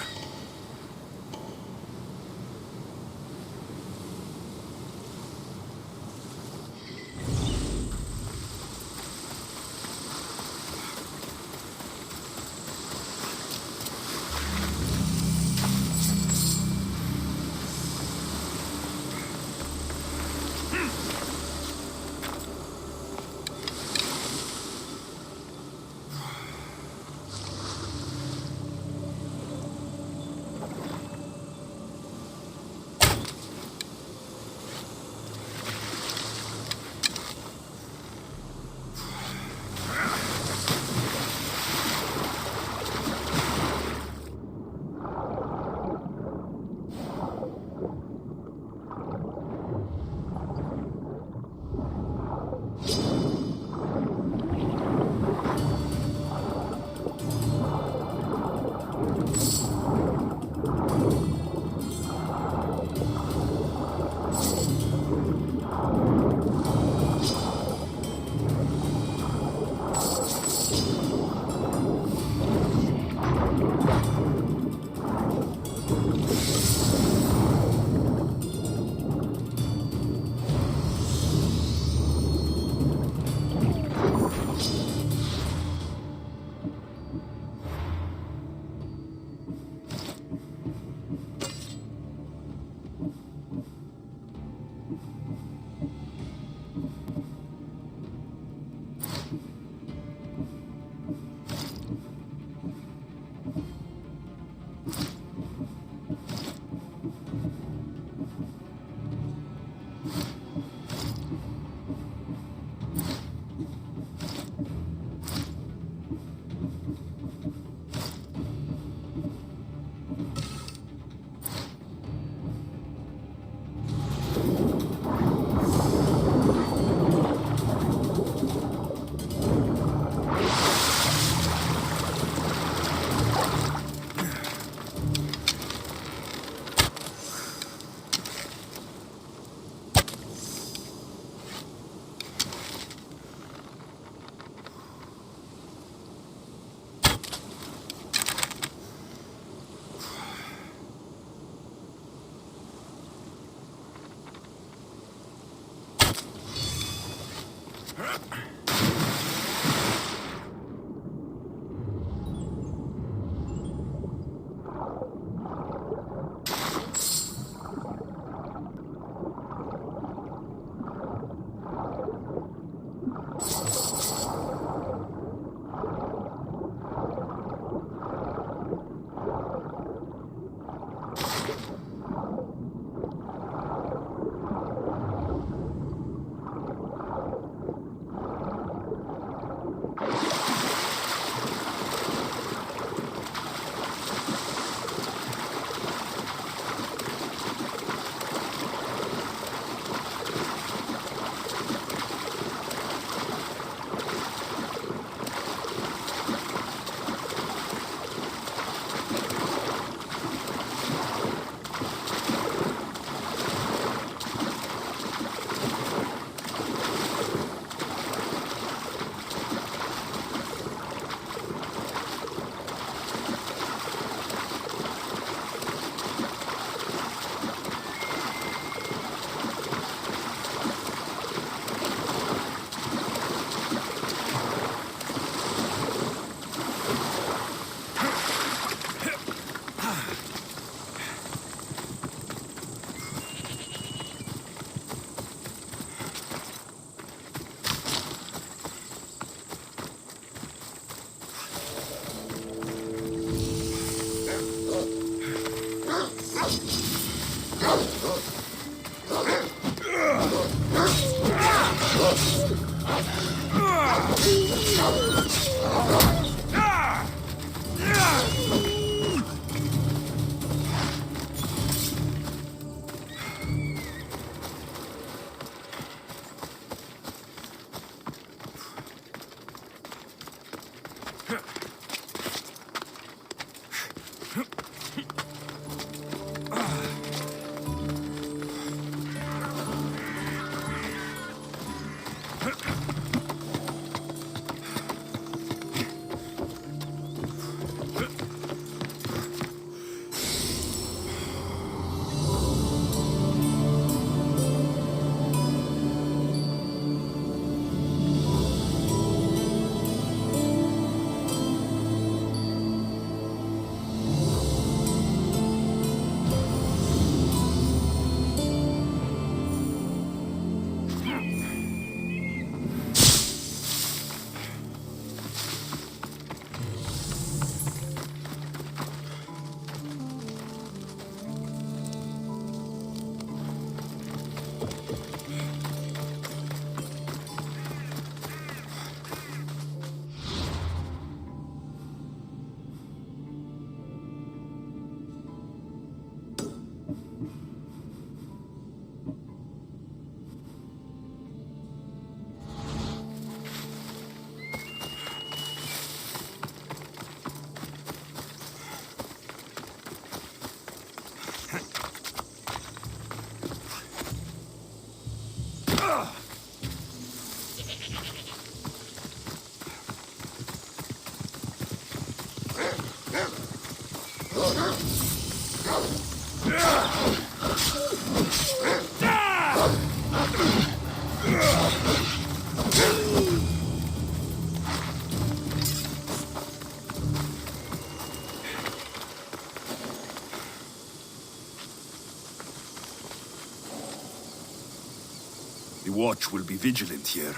The watch will be vigilant here.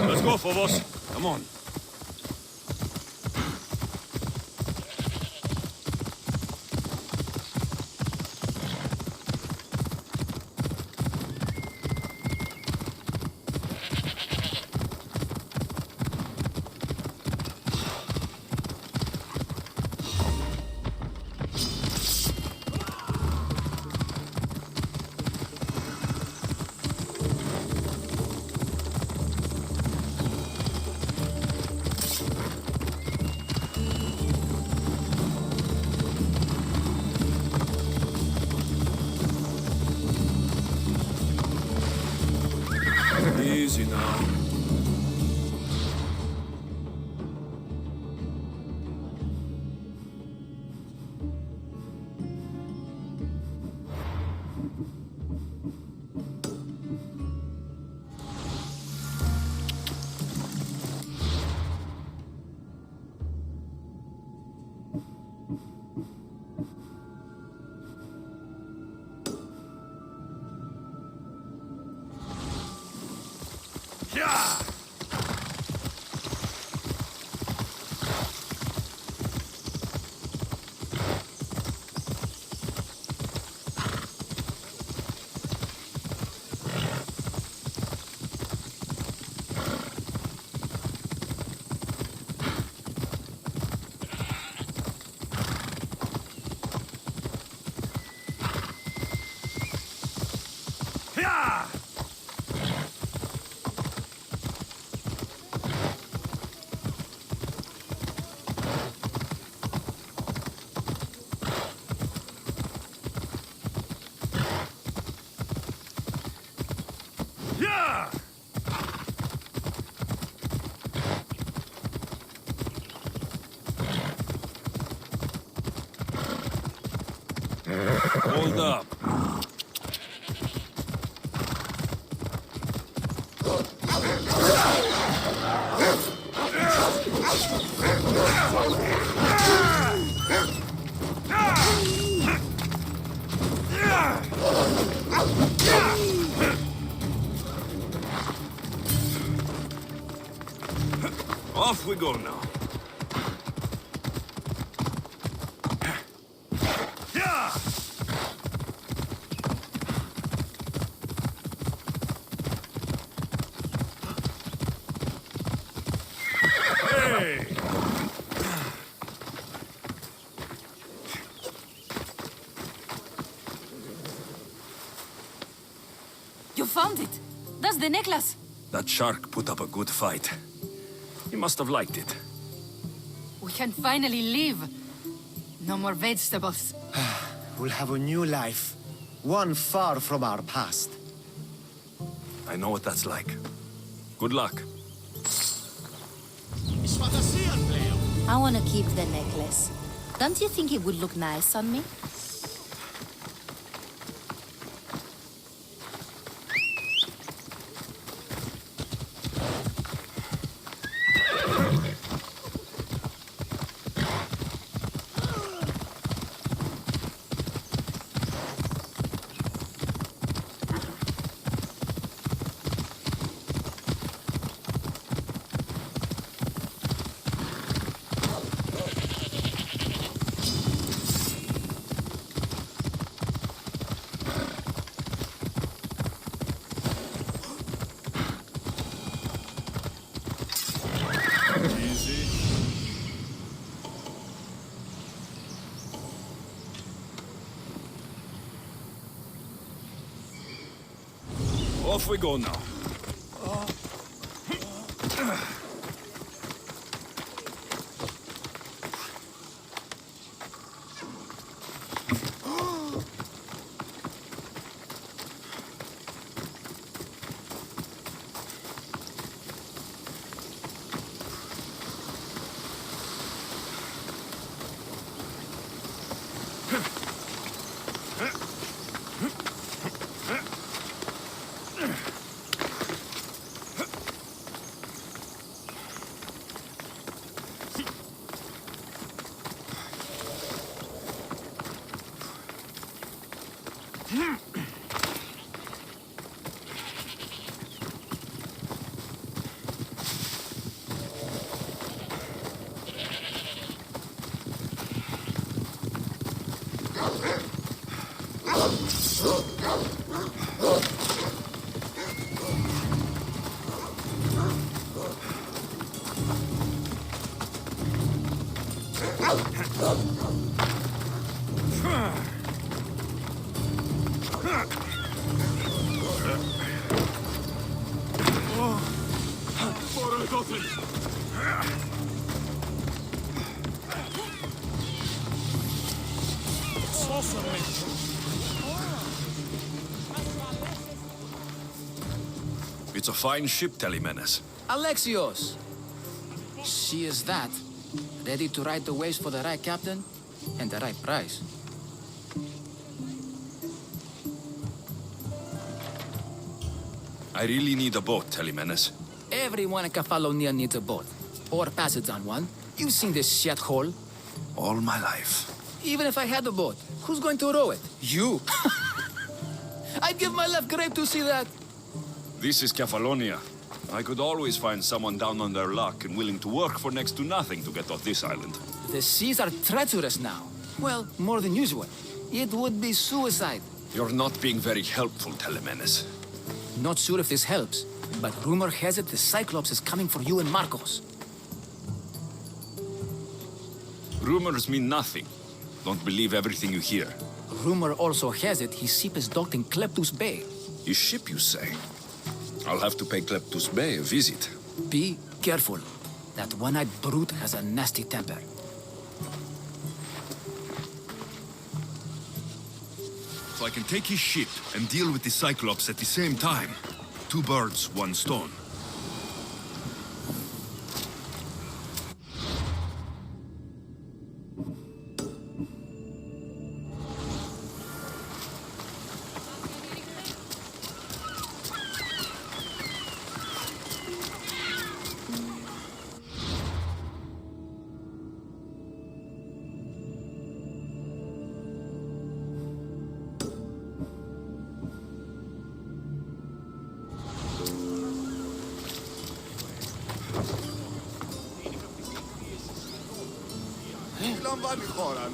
Let's go, Phobos. Come on. Hold up. Off we go now. Hey! You found it. That's the necklace. That shark put up a good fight. He must have liked it. We can finally leave. No more vegetables. We'll have a new life. One far from our past. I know what that's like. Good luck. I want to keep the necklace. Don't you think it would look nice on me? Off we go now. It's a fine ship, Telemenes. Alexios! She is that. Ready to ride the waves for the right captain and the right price. I really need a boat, Telemenes. Everyone in Kefalonia needs a boat. Or passage on one. You've seen this shithole. All my life. Even if I had a boat, who's going to row it? You! I'd give my left grape to see that. This is Kefalonia. I could always find someone down on their luck and willing to work for next to nothing to get off this island. The seas are treacherous now. Well, more than usual. It would be suicide. You're not being very helpful, Telemenes. Not sure if this helps, but rumor has it the Cyclops is coming for you and Marcos. Rumors mean nothing. Don't believe everything you hear. Rumor also has it his ship is docked in Kleptus Bay. His ship, you say? I'll have to pay Kleptus Bay a visit. Be careful. That one-eyed brute has a nasty temper. So I can take his ship and deal with the Cyclops at the same time. Two birds, one stone. λαμβάνει χώρα.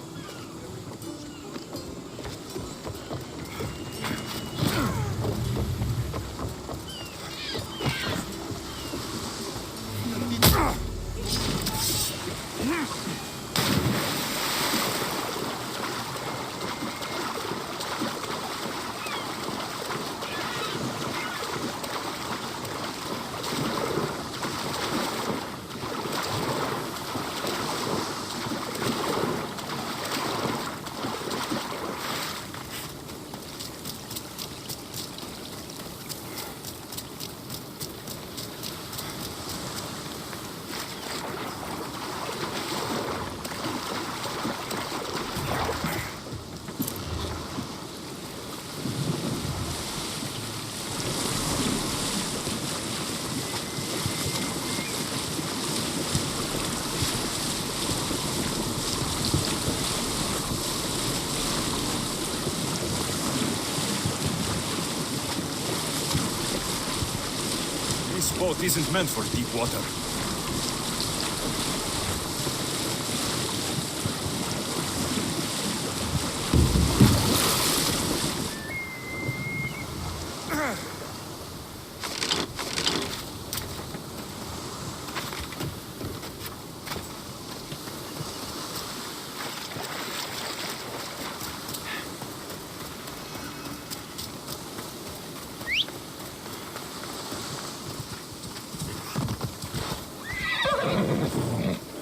This boat isn't meant for deep water.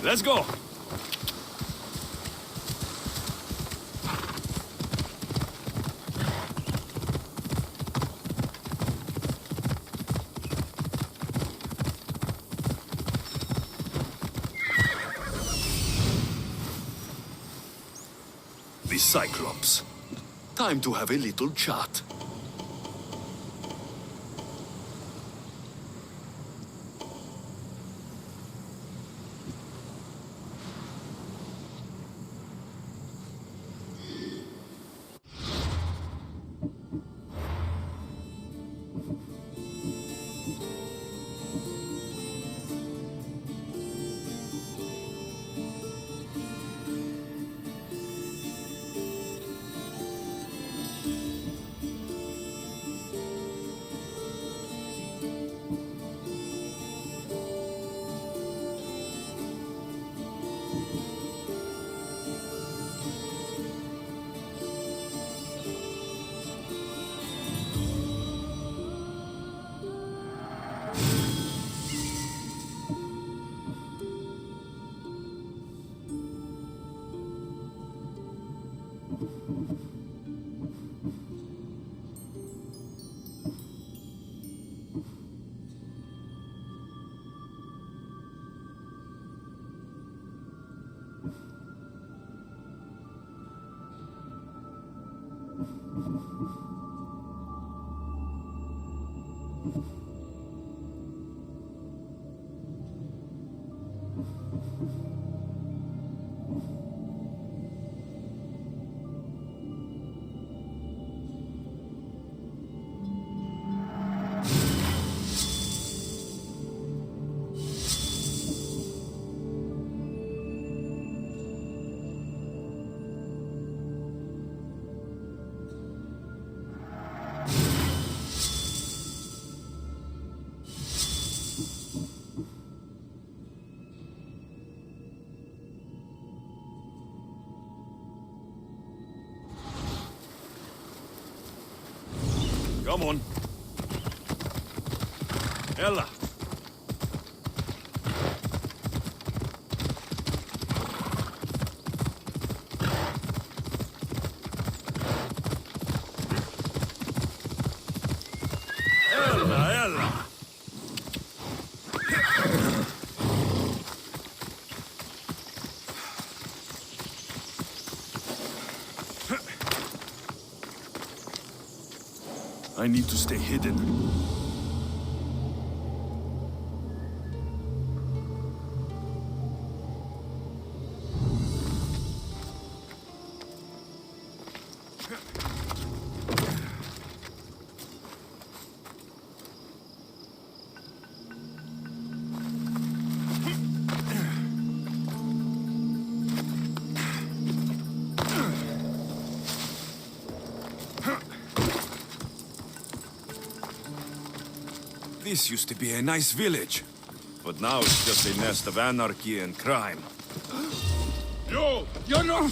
Let's go! The Cyclops. Time to have a little chat. Come on. Ella. Ella. I need to stay hidden. This used to be a nice village, but now it's just a nest of anarchy and crime. You're not...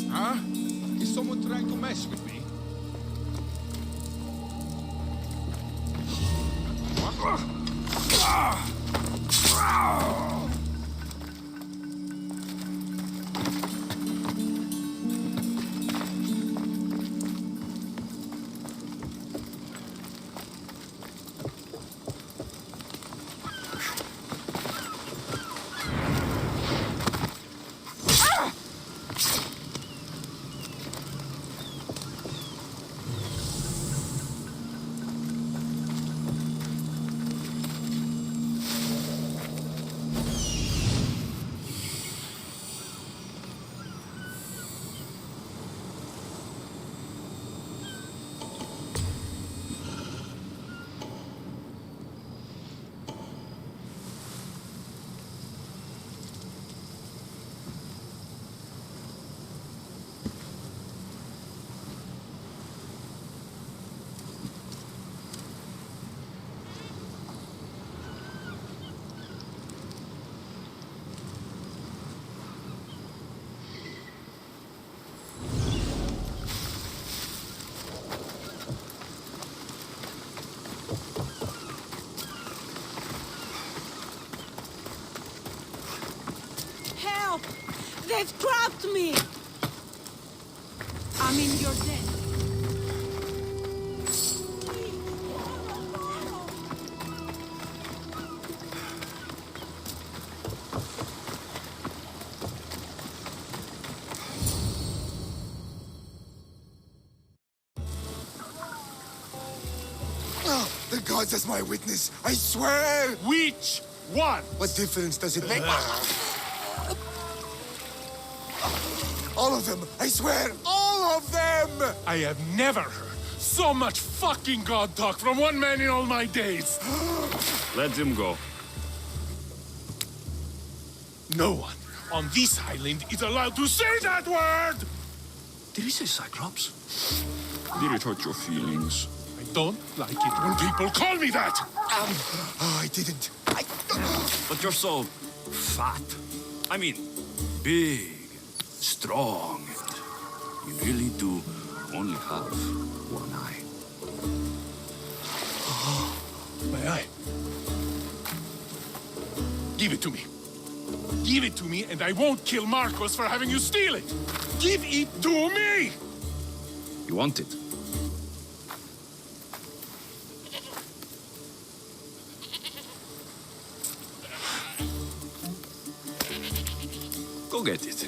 Huh? Is someone trying to mess with me? Help! They've trapped me! I'm in your debt. The gods as my witness, I swear! Which one? What difference does it make? All of them, I swear, all of them! I have never heard so much fucking god talk from one man in all my days. Let him go. No one on this island is allowed to say that word! Did he say Cyclops? Did it hurt your feelings? I don't like it when people call me that! Oh, I didn't. But you're so fat. I mean, big, strong. You really do only have one eye. My eye. Give it to me. Give it to me and I won't kill Marcos for having you steal it. Give it to me! You want it? Go get it.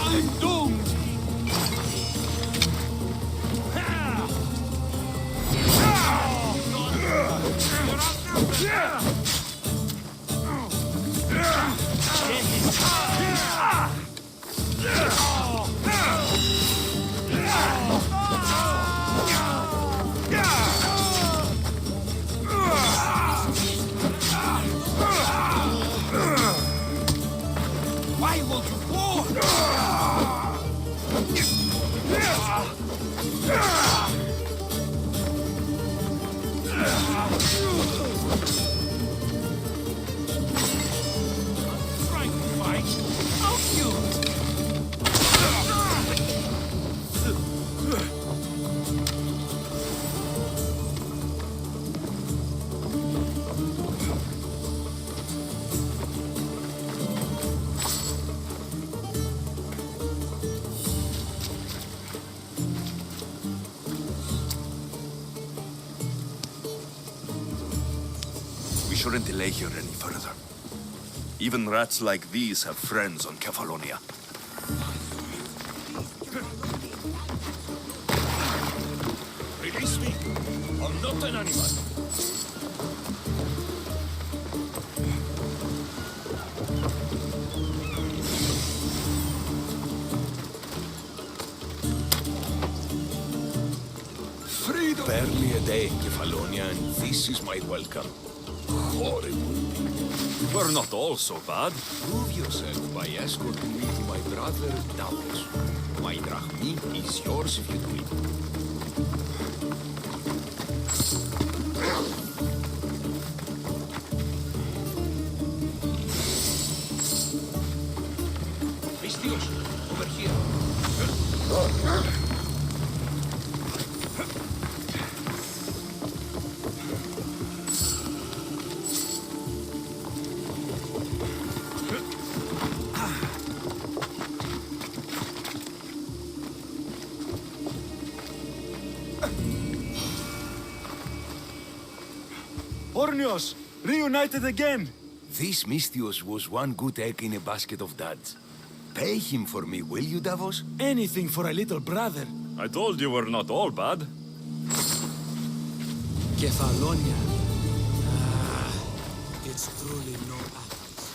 I'm doomed! Why won't you go? Trying to fight? How cute! We shouldn't delay here any further. Even rats like these have friends on Kefalonia. Release me. I'm not an animal. Freedom! Barely a day in Kefalonia, and this is my welcome. Horrible. We're not all so bad. Prove yourself by escorting me to my brother Davos. My drachmi is yours if you do it. Vistios, over here. Ornios, reunited again! This Mystios was one good egg in a basket of duds. Pay him for me, will you, Davos? Anything for a little brother. I told you we're not all bad. Kefalonia. It's truly no apples.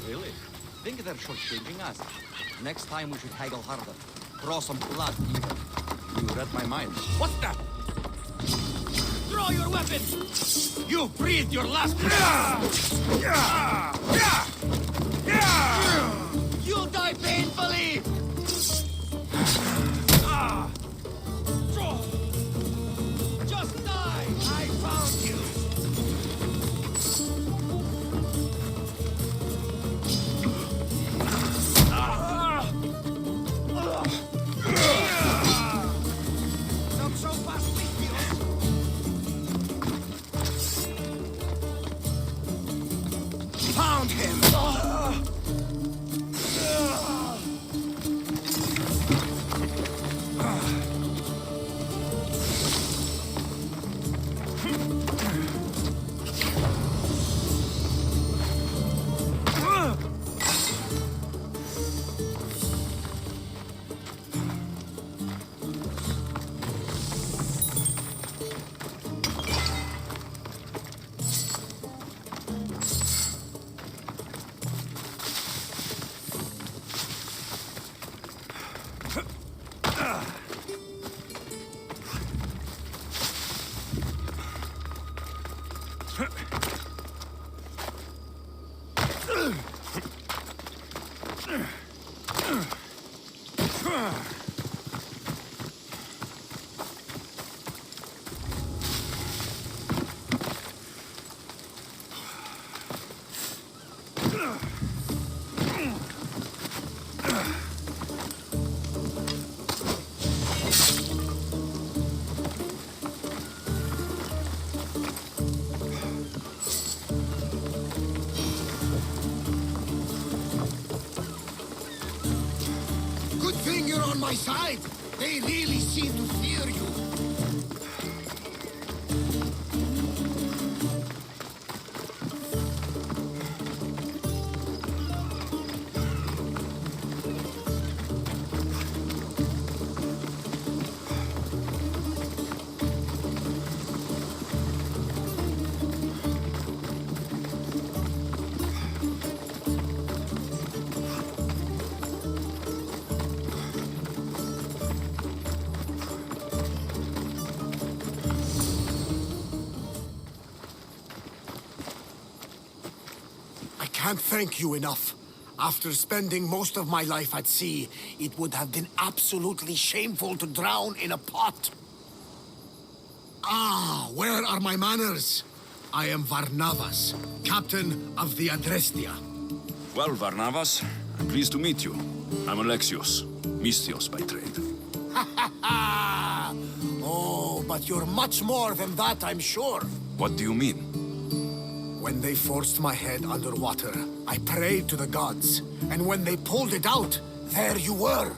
Really? Think they're shortchanging us. Next time we should haggle harder. Draw some blood even. You read my mind. What's that? Draw your weapon! You breathed your last You'll die painfully! Just die! I found you! Not so fast, Vistios! Found him! Good thing you're on my side. They really seem to fear you. I can't thank you enough. After spending most of my life at sea, it would have been absolutely shameful to drown in a pot. Ah, where are my manners? I am Varnavas, captain of the Adrestia. Well, Varnavas, I'm pleased to meet you. I'm Alexios, Mystios by trade. Oh, but you're much more than that, I'm sure. What do you mean? When they forced my head underwater, I prayed to the gods. And when they pulled it out, there you were.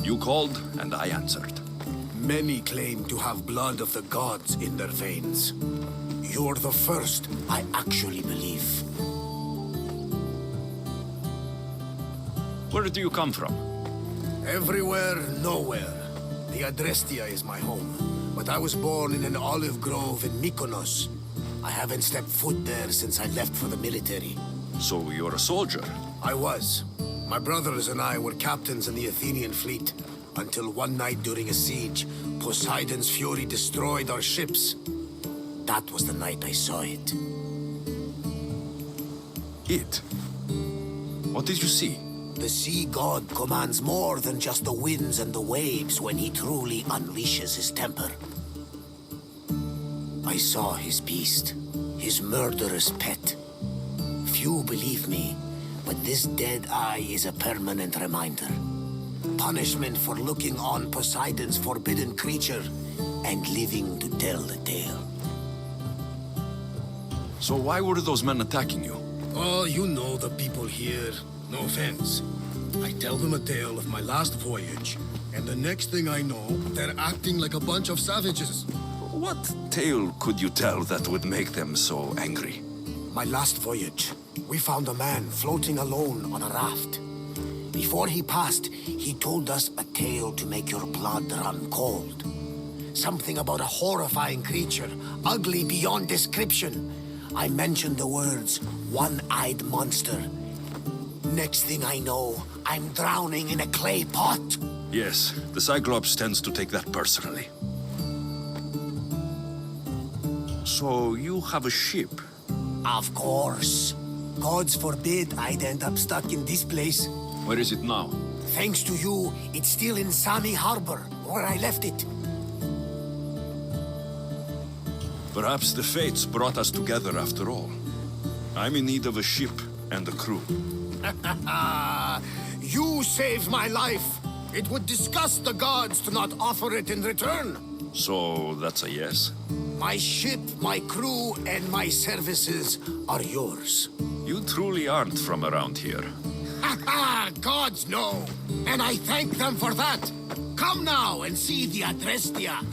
You called, and I answered. Many claim to have blood of the gods in their veins. You're the first I actually believe. Where do you come from? Everywhere, nowhere. The Adrestia is my home, but I was born in an olive grove in Mykonos. I haven't stepped foot there since I left for the military. So you're a soldier? I was. My brothers and I were captains in the Athenian fleet, until one night during a siege, Poseidon's fury destroyed our ships. That was the night I saw it. It? What did you see? The sea god commands more than just the winds and the waves when he truly unleashes his temper. I saw his beast, his murderous pet. Few believe me, but this dead eye is a permanent reminder. Punishment for looking on Poseidon's forbidden creature and living to tell the tale. So why were those men attacking you? Oh, you know the people here. No offense. I tell them a tale of my last voyage, and the next thing I know, they're acting like a bunch of savages. What tale could you tell that would make them so angry? My last voyage, we found a man floating alone on a raft. Before he passed, he told us a tale to make your blood run cold. Something about a horrifying creature, ugly beyond description. I mentioned the words, one-eyed monster. Next thing I know, I'm drowning in a clay pot. Yes, the Cyclops tends to take that personally. So you have a ship? Of course. Gods forbid I'd end up stuck in this place. Where is it now? Thanks to you, it's still in Sami Harbor, where I left it. Perhaps the fates brought us together after all. I'm in need of a ship and a crew. You saved my life. It would disgust the gods to not offer it in return. So that's a yes? My ship, my crew, and my services are yours. You truly aren't from around here. Gods know, and I thank them for that. Come now and see the Adrestia.